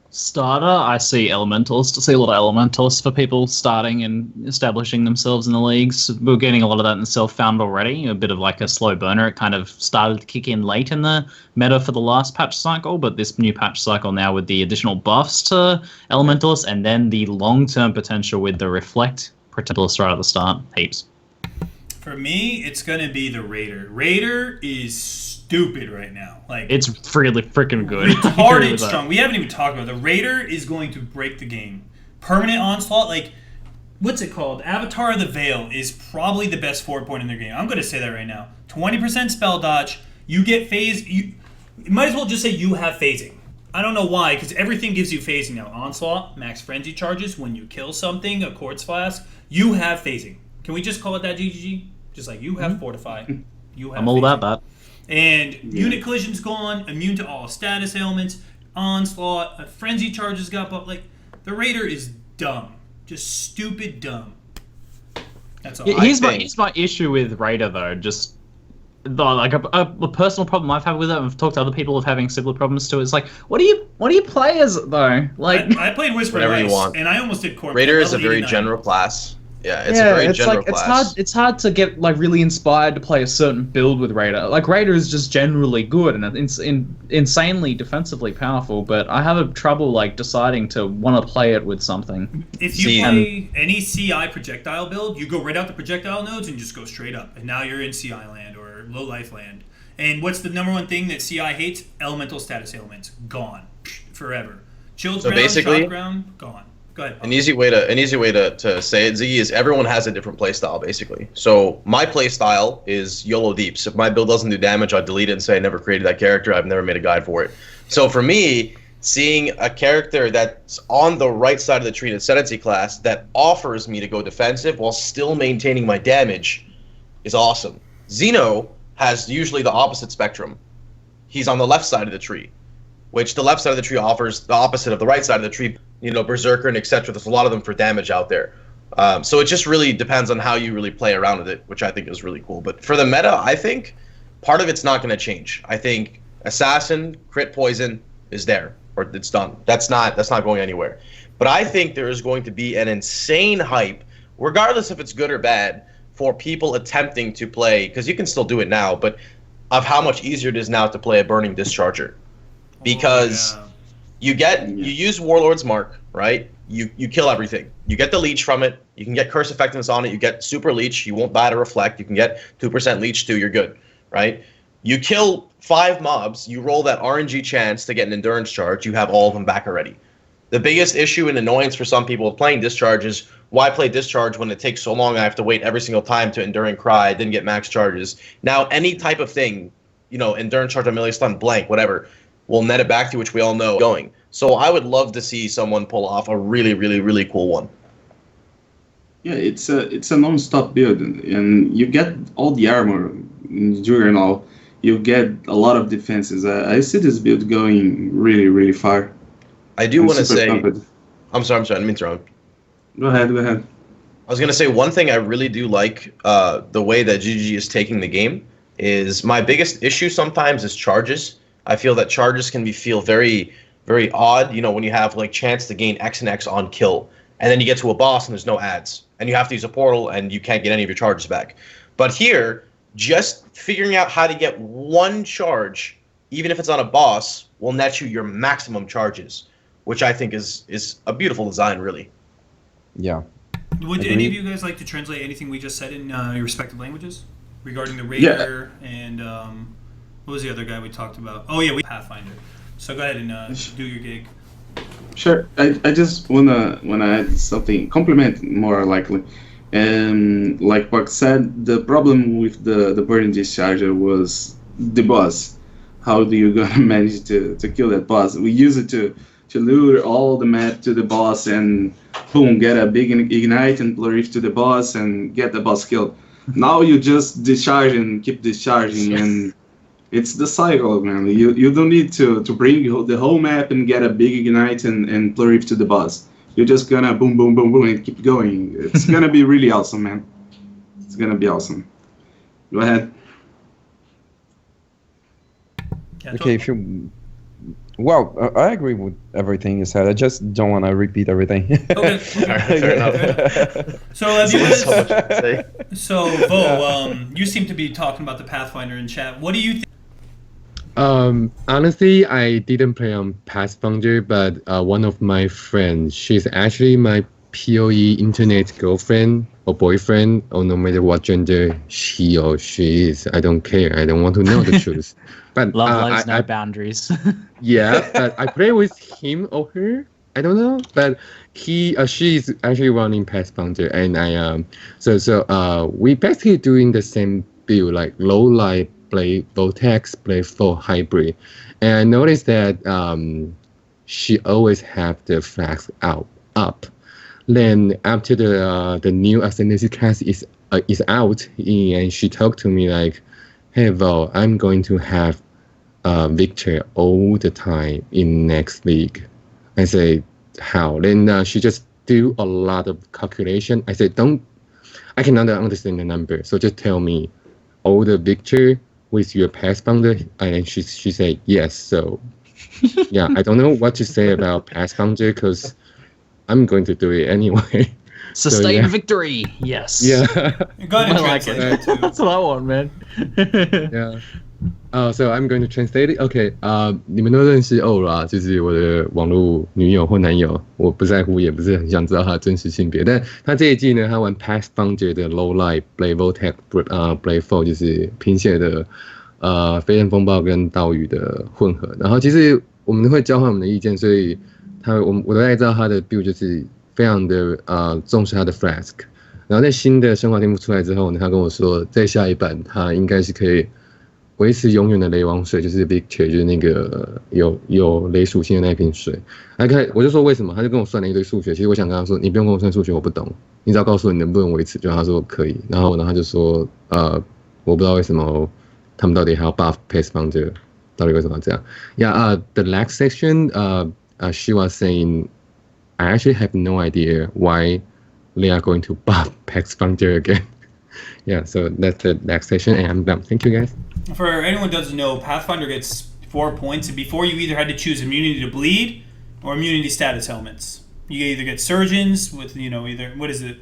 Starter, I see elementals. To see a lot of elementals for people starting and establishing themselves in the leagues. We're getting a lot of that in self-found already. A bit of like a slow burner. It kind of started to kick in late in the meta for the last patch cycle, but this new patch cycle now with the additional buffs to elementals and then the long-term potential with the reflect protectors right at the start. Heaps. For me, it's gonna be the Raider. Raider is stupid right now. Like It's really freaking good. retarded strong. We haven't even talked about it. The Raider is going to break the game. Permanent onslaught, like what's it called? Avatar of the Veil is probably the best forward point in their game. I'm gonna say that right now. 20% spell dodge. You get phase. You might as well just say you have phasing. I don't know why, because everything gives you phasing now. Onslaught, max frenzy charges when you kill something, a quartz flask. You have phasing. Can we just call it that, GGG? Just like you have fortify. You have. I'm all about that. And unit collision's gone, immune to all status ailments, onslaught, frenzy charges got buffed. Like, the Raider is dumb. Just stupid dumb. That's all. Here's my issue with Raider though. Just like a personal problem I've had with it. I've talked to other people of having similar problems too. It's like, what do you play as it though? Like I played Whisper Whatever you Ice, want. and I almost did Corp. Raider is a very 89. general class. Yeah, it's a very general class. It's hard to get like really inspired to play a certain build with Raider. Like Raider is just generally good and it's insanely defensively powerful, but I have a trouble like deciding to want to play it with something. If you play any CI projectile build, you go right out the projectile nodes and just go straight up, and now you're in CI land or low life land. And what's the number one thing that CI hates? Elemental status ailments. Gone. Forever. Chilled So ground, basically- shock ground, gone. Go ahead. An easy way to say it, Ziggy, is everyone has a different play style, basically. So my play style is YOLO deeps. If my build doesn't do damage, I delete it and say I never created that character. I've never made a guide for it. So for me, seeing a character that's on the right side of the tree in Ascendency class that offers me to go defensive while still maintaining my damage is awesome. Zeno has usually the opposite spectrum. He's on the left side of the tree, which the left side of the tree offers the opposite of the right side of the tree. You know, Berserker and etc. There's a lot of them for damage out there. So it just really depends on how you really play around with it, which I think is really cool. But for the meta, I think part of it's not going to change. I think Assassin, Crit Poison is there, or it's done. That's not going anywhere. But I think there is going to be an insane hype, regardless if it's good or bad, for people attempting to play, because you can still do it now, but of how much easier it is now to play a Burning Discharger. Because you use Warlord's Mark, right? You kill everything. You get the leech from it. You can get curse effectiveness on it. You get super leech. You won't die to reflect. You can get 2% leech too. You're good, right? You kill 5 mobs. You roll that RNG chance to get an endurance charge. You have all of them back already. The biggest issue and annoyance for some people with playing Discharge is, why play Discharge when it takes so long? I have to wait every single time to Enduring Cry, didn't get max charges. Now, any type of thing, you know, Endurance Charge, Amelia Stun, blank, whatever, will net it back to, which we all know going. So I would love to see someone pull off a really, really, really cool one. Yeah, it's a non-stop build, and you get all the armor in Juggernaut. You get a lot of defenses. I see this build going really, really far. I do want to say... confident. I'm sorry, I didn't mean to interrupt. Go ahead. I was going to say, one thing I really do like the way that GG is taking the game is, my biggest issue sometimes is charges. I feel that charges can feel very, very odd, you know, when you have like chance to gain X and X on kill, and then you get to a boss and there's no ads, and you have to use a portal and you can't get any of your charges back. But here, just figuring out how to get one charge, even if it's on a boss, will net you your maximum charges, which I think is a beautiful design, really. Yeah. Would any of you guys like to translate anything we just said in your respective languages regarding the Raider and what was the other guy we talked about? Oh yeah, Pathfinder. So go ahead and do your gig. Sure. I just wanna add something, compliment more likely. And like Park said, the problem with the Burning Discharger was the boss. How do you gonna manage to kill that boss? We use it to lure all the map to the boss and boom, get a big ignite and plurift to the boss and get the boss killed. Now you just discharge and keep discharging, and it's the cycle, man. You don't need to bring the whole map and get a big ignite and plurift to the boss. You're just gonna boom, boom, boom, boom and keep going. It's gonna be really awesome, man. It's gonna be awesome. Go ahead. Okay, if you... Well, I agree with everything you said. I just don't want to repeat everything. Okay. Fair enough. So have you guys, So much to say. so Vo, you seem to be talking about the Pathfinder in chat. What do you think? Honestly, I didn't play on Pathfinder, but one of my friends, she's actually my PoE internet girlfriend or boyfriend, or no matter what gender he or she is. I don't care. I don't want to know the truth. But Love knows no boundaries. yeah, but I play with him or her. I don't know, but she's actually running Pathfinder, and I so we basically doing the same build, like low light play Vortex, play full hybrid, and I noticed that she always have the flags up. Then after the new Ascendency class is out, and she talked to me like, "Hey Vo, I'm going to have Victor all the time in next league." I say, "How?" Then she just do a lot of calculation. I said, I cannot understand the number, so just tell me all the Victor with your Pathfinder. And she said yes. So yeah, I don't know what to say about Pathfinder because I'm going to do it anyway. Sustained victory. Yes. Yeah. Go ahead and I like translate it. it too. That's what I want, man. Yeah. So I'm going to translate it. OK， 你们都认识欧啦，就是我的网络女友或男友，我不在乎，也不是很想知道他的真实性别。但他这一季呢，他玩 Pathfinder 的 Low Light Play Vortex Play 4，就是拼写的飞刃风暴跟岛屿的混合。然后其实我们会交换我们的意见，所以我大概知道他的 build 就是非常的重视他的 flask。然后在新的生化天赋出来之后呢，他跟我说，在下一版他应该是可以维持永远的雷王水，就是 Victor， 就是那个有雷属性的那瓶水。我就说为什么，他就跟我算了一堆数学。其实我想跟他说，你不用跟我算数学，我不懂，你只要告诉我你能不能维持就好。他说可以，然后他就说我不知道为什么他们到底还要 buff pace 方这个，到底为什么要这样 ？Yeah, the last section, she was saying, I actually have no idea why they are going to buff Pax Funder again. Yeah, so that's the next session, and I'm done. Thank you, guys. For anyone who doesn't know, Pathfinder gets 4 points, and before you either had to choose immunity to bleed or immunity status elements. You either get surgeons with, either, what is it?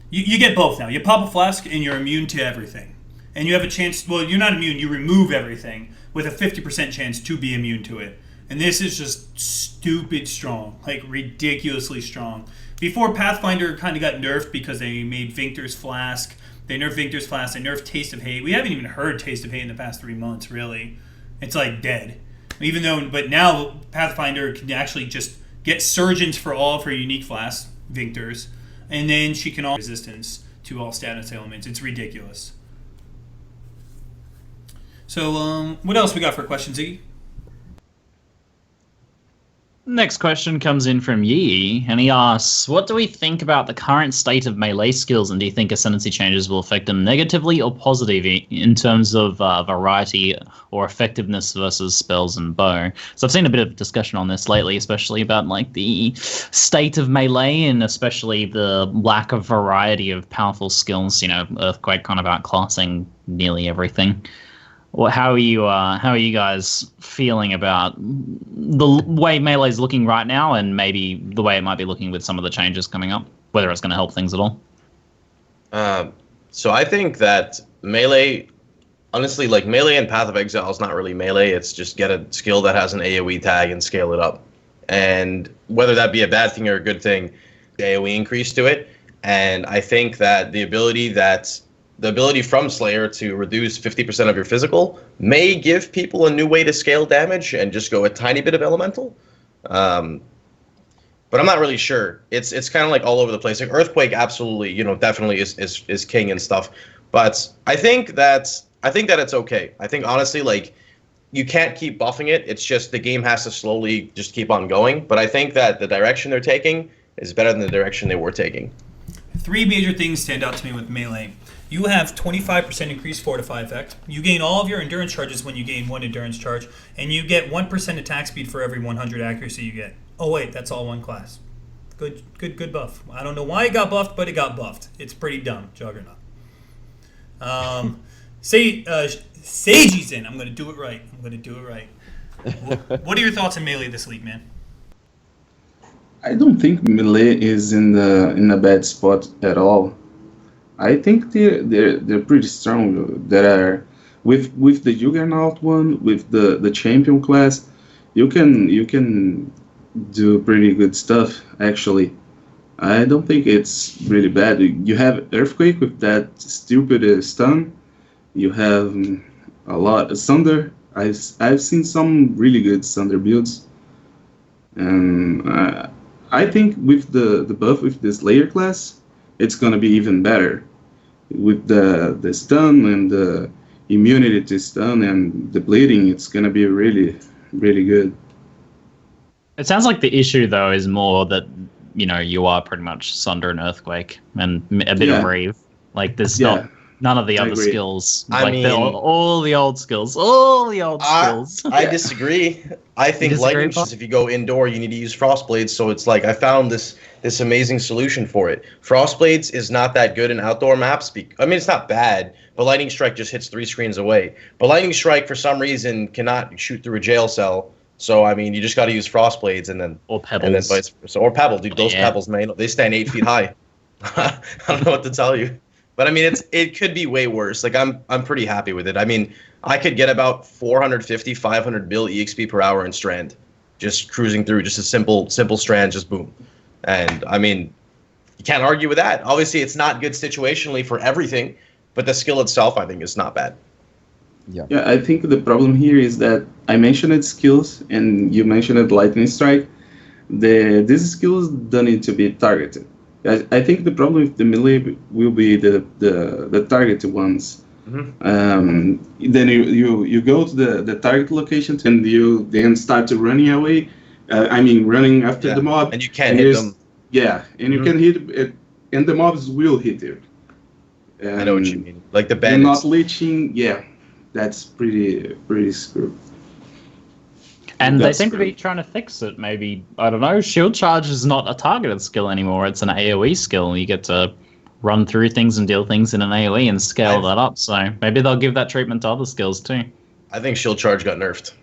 You get both now. You pop a flask and you're immune to everything. And you have a chance, well, you're not immune, you remove everything with a 50% chance to be immune to it. And this is just stupid strong, like ridiculously strong. Before, Pathfinder kind of got nerfed because they made Victor's Flask. They nerfed Victor's Flask. They nerfed Taste of Hate. We haven't even heard Taste of Hate in the past 3 months, really. It's like dead. But now Pathfinder can actually just get Surgeons for all of her unique Flasks, Victor's, and then she can all resistance to all status elements. It's ridiculous. So, what else we got for questions, Ziggy? Next question comes in from Yi, and he asks, what do we think about the current state of melee skills, and do you think Ascendency changes will affect them negatively or positively in terms of variety or effectiveness versus spells and bow? So I've seen a bit of discussion on this lately, especially about like the state of melee and especially the lack of variety of powerful skills, Earthquake kind of outclassing nearly everything. Well, how are you guys feeling about the way Melee is looking right now, and maybe the way it might be looking with some of the changes coming up? Whether it's going to help things at all? So I think that Melee, honestly, like Melee and Path of Exile is not really Melee. It's just get a skill that has an AoE tag and scale it up. And whether that be a bad thing or a good thing, the AoE increase to it. And I think that the ability from Slayer to reduce 50% of your physical may give people a new way to scale damage and just go a tiny bit of elemental. But I'm not really sure. It's kind of like all over the place. Like Earthquake absolutely, definitely is king and stuff. But I think that it's okay. I think honestly, like, you can't keep buffing it. It's just the game has to slowly just keep on going. But I think that the direction they're taking is better than the direction they were taking. 3 major things stand out to me with Melee. You have 25% increased Fortify effect. You gain all of your endurance charges when you gain 1 endurance charge, and you get 1% attack speed for every 100 accuracy you get. Oh wait, that's all one class. Good buff. I don't know why it got buffed, but it got buffed. It's pretty dumb, Juggernaut. Sadyzin. I'm gonna do it right. What are your thoughts on Melee this week, man? I don't think Melee is in a bad spot at all. I think they're pretty strong. That are with the Juggernaut one, with the champion class, you can do pretty good stuff actually. I don't think it's really bad. You have Earthquake with that stupid stun. You have a lot of Sunder. I've seen some really good Sunder builds, and I think with the buff with this Slayer class, it's gonna be even better. With the stun and the immunity to stun and the bleeding, it's gonna be really, really good. It sounds like the issue though is more that you are pretty much Sunder and Earthquake and a bit of Reeve. Like there's not none of the other skills. All the old skills. I disagree. I think lightning. If you go indoor, you need to use Frostblades. So it's like I found this amazing solution for it. Frostblades is not that good in outdoor maps. It's not bad, but Lightning Strike just hits 3 screens away. But Lightning Strike, for some reason, cannot shoot through a jail cell. So you just got to use Frostblades and then Pebbles. And then vice versa. Or Pebble, dude. Those Pebbles, man, they stand 8 feet high. I don't know what to tell you. But it could be way worse. Like I'm pretty happy with it. I could get about 450, 500 bill EXP per hour in Strand, just cruising through, just a simple Strand, just boom. And you can't argue with that. Obviously, it's not good situationally for everything, but the skill itself, I think, is not bad. Yeah, I think the problem here is that I mentioned skills and you mentioned Lightning Strike. these skills don't need to be targeted. I think the problem with the melee will be the targeted ones. Then you go to the target location and you then start to running away. Running after the mob. And you can't hit them. Yeah, and you can hit it, and the mobs will hit you. I know what you mean. Like the bandits. bandits. Not leeching, yeah, that's pretty screwed. And they seem to be trying to fix it. Maybe, I don't know, shield charge is not a targeted skill anymore. It's an AoE skill. You get to run through things and deal things in an AoE and scale that up. So maybe they'll give that treatment to other skills too. I think shield charge got nerfed.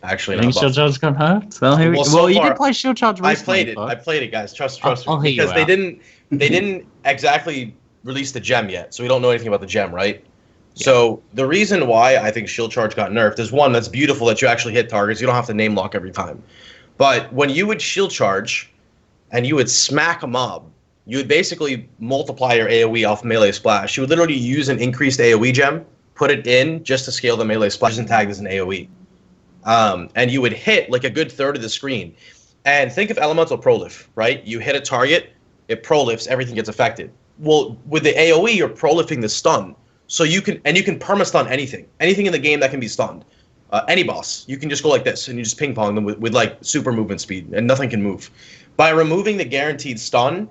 Actually, I think shield charge got hurt. Well, you did play shield charge recently. I played it, guys. Trust I'll me. hear Because you they didn't exactly release the gem yet, so we don't know anything about the gem, right? Yeah. So the reason why I think shield charge got nerfed is, one, that's beautiful that you actually hit targets. You don't have to name lock every time. But when you would shield charge and you would smack a mob, you would basically multiply your AoE off melee splash. You would literally use an increased AoE gem, put it in just to scale the melee splash and tag as an AoE. And you would hit like a good third of the screen. And think of elemental prolif, right? You hit a target, it prolifs, everything gets affected. Well, with the AoE, you're prolifting the stun. So you can perma-stun anything in the game that can be stunned. Any boss, you can just go like this and you just ping pong them with like super movement speed, and nothing can move. By removing the guaranteed stun,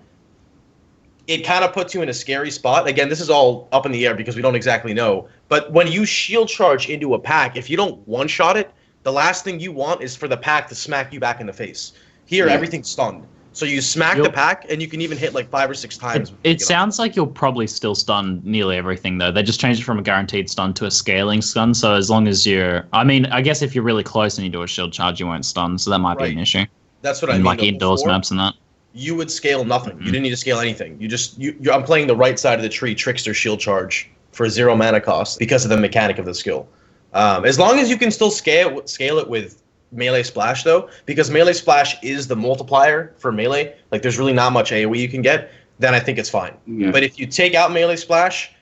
it kind of puts you in a scary spot. Again, this is all up in the air because we don't exactly know. But when you shield charge into a pack, if you don't one-shot it, the last thing you want is for the pack to smack you back in the face. Here, everything's stunned. So you smack the pack, and you can even hit like 5 or 6 times. It sounds like you'll probably still stun nearly everything, though. They just changed it from a guaranteed stun to a scaling stun. So as long as you're... I mean, I guess if you're really close and you do a shield charge, you won't stun. So that might be an issue. That's what I mean. Like indoors maps and that. You would scale nothing. You didn't need to scale anything. I'm playing the right side of the tree, Trickster shield charge, for 0 mana cost because of the mechanic of the skill. As long as you can still scale it with melee splash, though, because melee splash is the multiplier for melee, like there's really not much AoE you can get, then I think it's fine. Yeah. But if you take out melee splash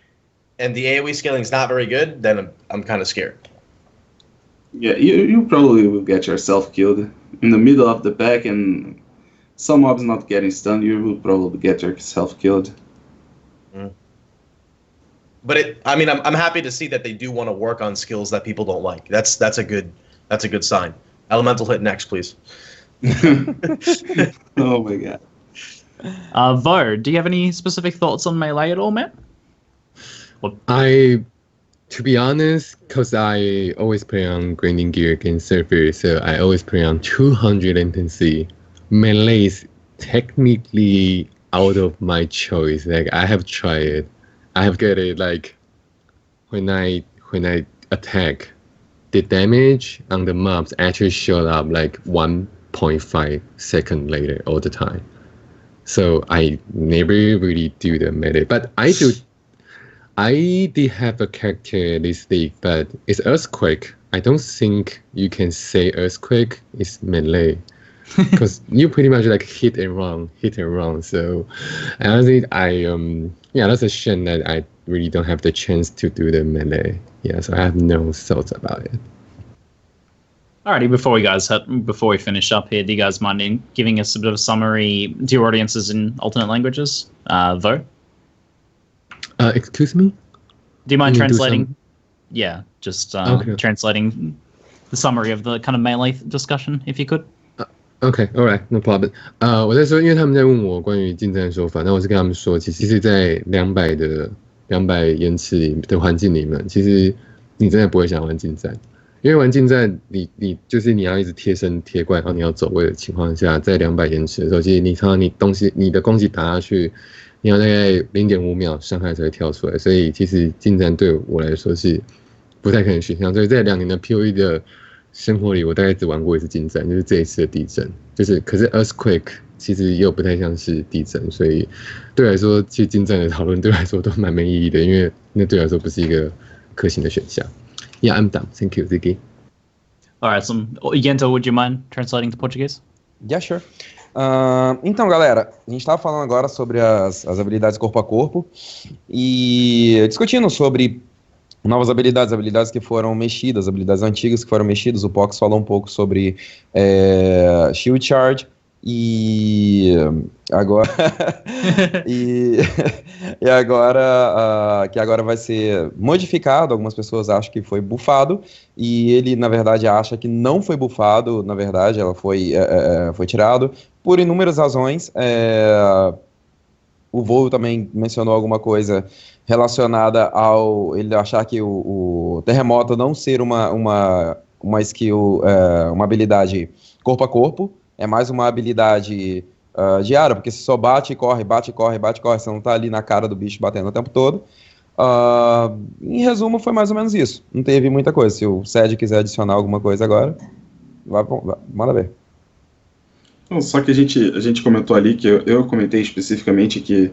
and the AoE scaling is not very good, then I'm kind of scared. Yeah, you probably will get yourself killed in the middle of the pack, and some mobs not getting stunned, you will probably get yourself killed. But I'm happy to see that they do want to work on skills that people don't like. That's a good sign. Elemental hit next, please. Oh my god. Vo, do you have any specific thoughts on melee at all, Matt? To be honest, because I always play on grinding gear against server, so I always play on 200 intensity. Melee is technically out of my choice. Like, I have tried it. I have got it, like, when I attack, the damage on the mobs actually showed up like 1.5 seconds later all the time. So I never really do the melee. But I did have a characteristic, but it's Earthquake. I don't think you can say Earthquake is melee. Because you pretty much like hit and run. So I think that's a shame that I really don't have the chance to do the melee. Yeah, so I have no thoughts about it. Alrighty, before we finish up here, do you guys mind giving us a bit of a summary to your audiences in alternate languages? Vo? Excuse me? Do you mind translating? Yeah, just translating the summary of the kind of melee discussion, if you could. Okay, alright, no problem. 我在说，因为他们在问我关于近战的说法，那我是跟他们说，其实是在200延迟的环境里面，其实你真的不会想玩近战，因为玩近战，你就是你要一直贴身贴怪，然后你要走位的情况下，在200延迟的时候，其实你常常你的攻击打下去，你要大概 0.5 秒伤害才会跳出来，所以其实近战对我来说是不太可能选项，所以在2年的 PoE 的生活里，我大概只玩过一次近战，就是这一次的地震。可是 Earthquake 其实又不太像是地震，所以对我来说，其实近战的讨论对我来说都蛮没意义的，因为那对我来说不是一个可行的选项。Yeah, I'm done. Thank you, Ziggy. All right, so Yantor, would you mind translating to Portuguese? Yeah, sure. Então, galera, a gente estava falando agora sobre as habilidades corpo a corpo e discutindo sobre novas habilidades que foram mexidas, habilidades antigas que foram mexidas. O Pox falou um pouco sobre Shield Charge, E agora e agora que agora vai ser modificado. Algumas pessoas acham que foi bufado e ele na verdade acha que não foi bufado. Na verdade, ela foi tirado por inúmeras razões. O Voo também mencionou alguma coisa relacionada ao ele achar que o terremoto não ser uma skill, uma habilidade corpo a corpo. É mais uma habilidade diária, porque você só bate e corre, bate e corre, bate e corre, você não tá ali na cara do bicho batendo o tempo todo. Em resumo, foi mais ou menos isso. Não teve muita coisa. Se o Sed quiser adicionar alguma coisa agora, manda ver. Não, só que a gente comentou ali, que eu comentei especificamente que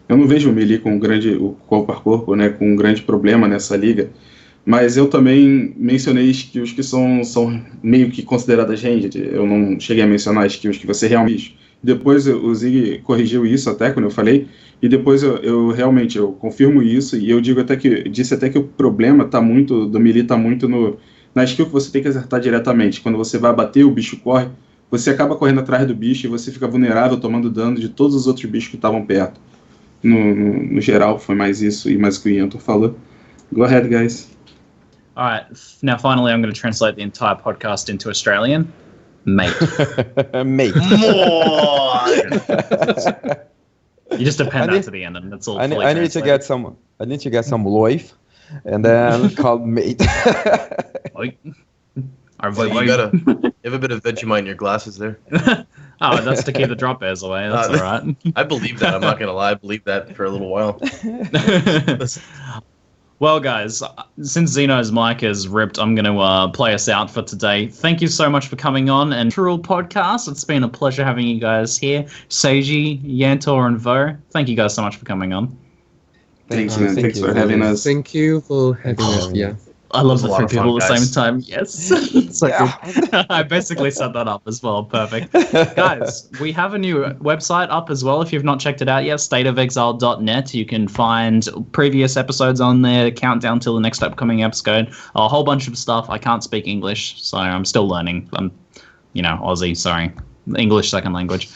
eu não vejo o melee com o corpo a corpo, né, com um grande problema nessa liga. Mas eu também mencionei skills que são meio que consideradas ranged. Eu não cheguei a mencionar skills que você realmente... Depois o Ziggy corrigiu isso até quando eu falei, e depois eu realmente confirmo isso, e eu disse até que o problema do melee tá muito na skill que você tem que acertar diretamente. Quando você vai bater, o bicho corre, você acaba correndo atrás do bicho e você fica vulnerável, tomando dano de todos os outros bichos que estavam perto. No geral, foi mais isso e mais o que o Yantor falou. Go ahead, guys. All right, now finally I'm going to translate the entire podcast into Australian. Mate. Mate. You just append that to the end, and that's all. I need to get some loif, and then called mate. You have a bit of Vegemite in your glasses there. Oh, that's to keep the drop bears away. That's all right. I believe that. I'm not gonna lie. I believed that for a little while. Well, guys, since Zeno's mic is ripped, I'm going to play us out for today. Thank you so much for coming on and True Podcast. It's been a pleasure having you guys here. Seiji, Yantor, and Vo, thank you guys so much for coming on. Thanks, man. Thanks for having us. Thank you for having us. Yeah. I love the three people at the same time. Yes. So good. I basically set that up as well. Perfect. Guys, we have a new website up as well. If you've not checked it out yet, stateofexile.net. You can find previous episodes on there, countdown till the next upcoming episode, a whole bunch of stuff. I can't speak English, so I'm still learning. I'm, Aussie, sorry. English second language.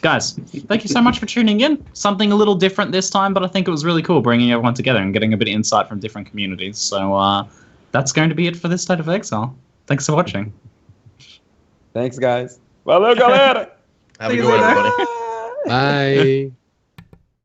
Guys, thank you so much for tuning in. Something a little different this time, but I think it was really cool bringing everyone together and getting a bit of insight from different communities. So, that's going to be it for this State of Exile. Thanks for watching. Thanks, guys. Valeu, galera! Have a good one, everybody. Bye.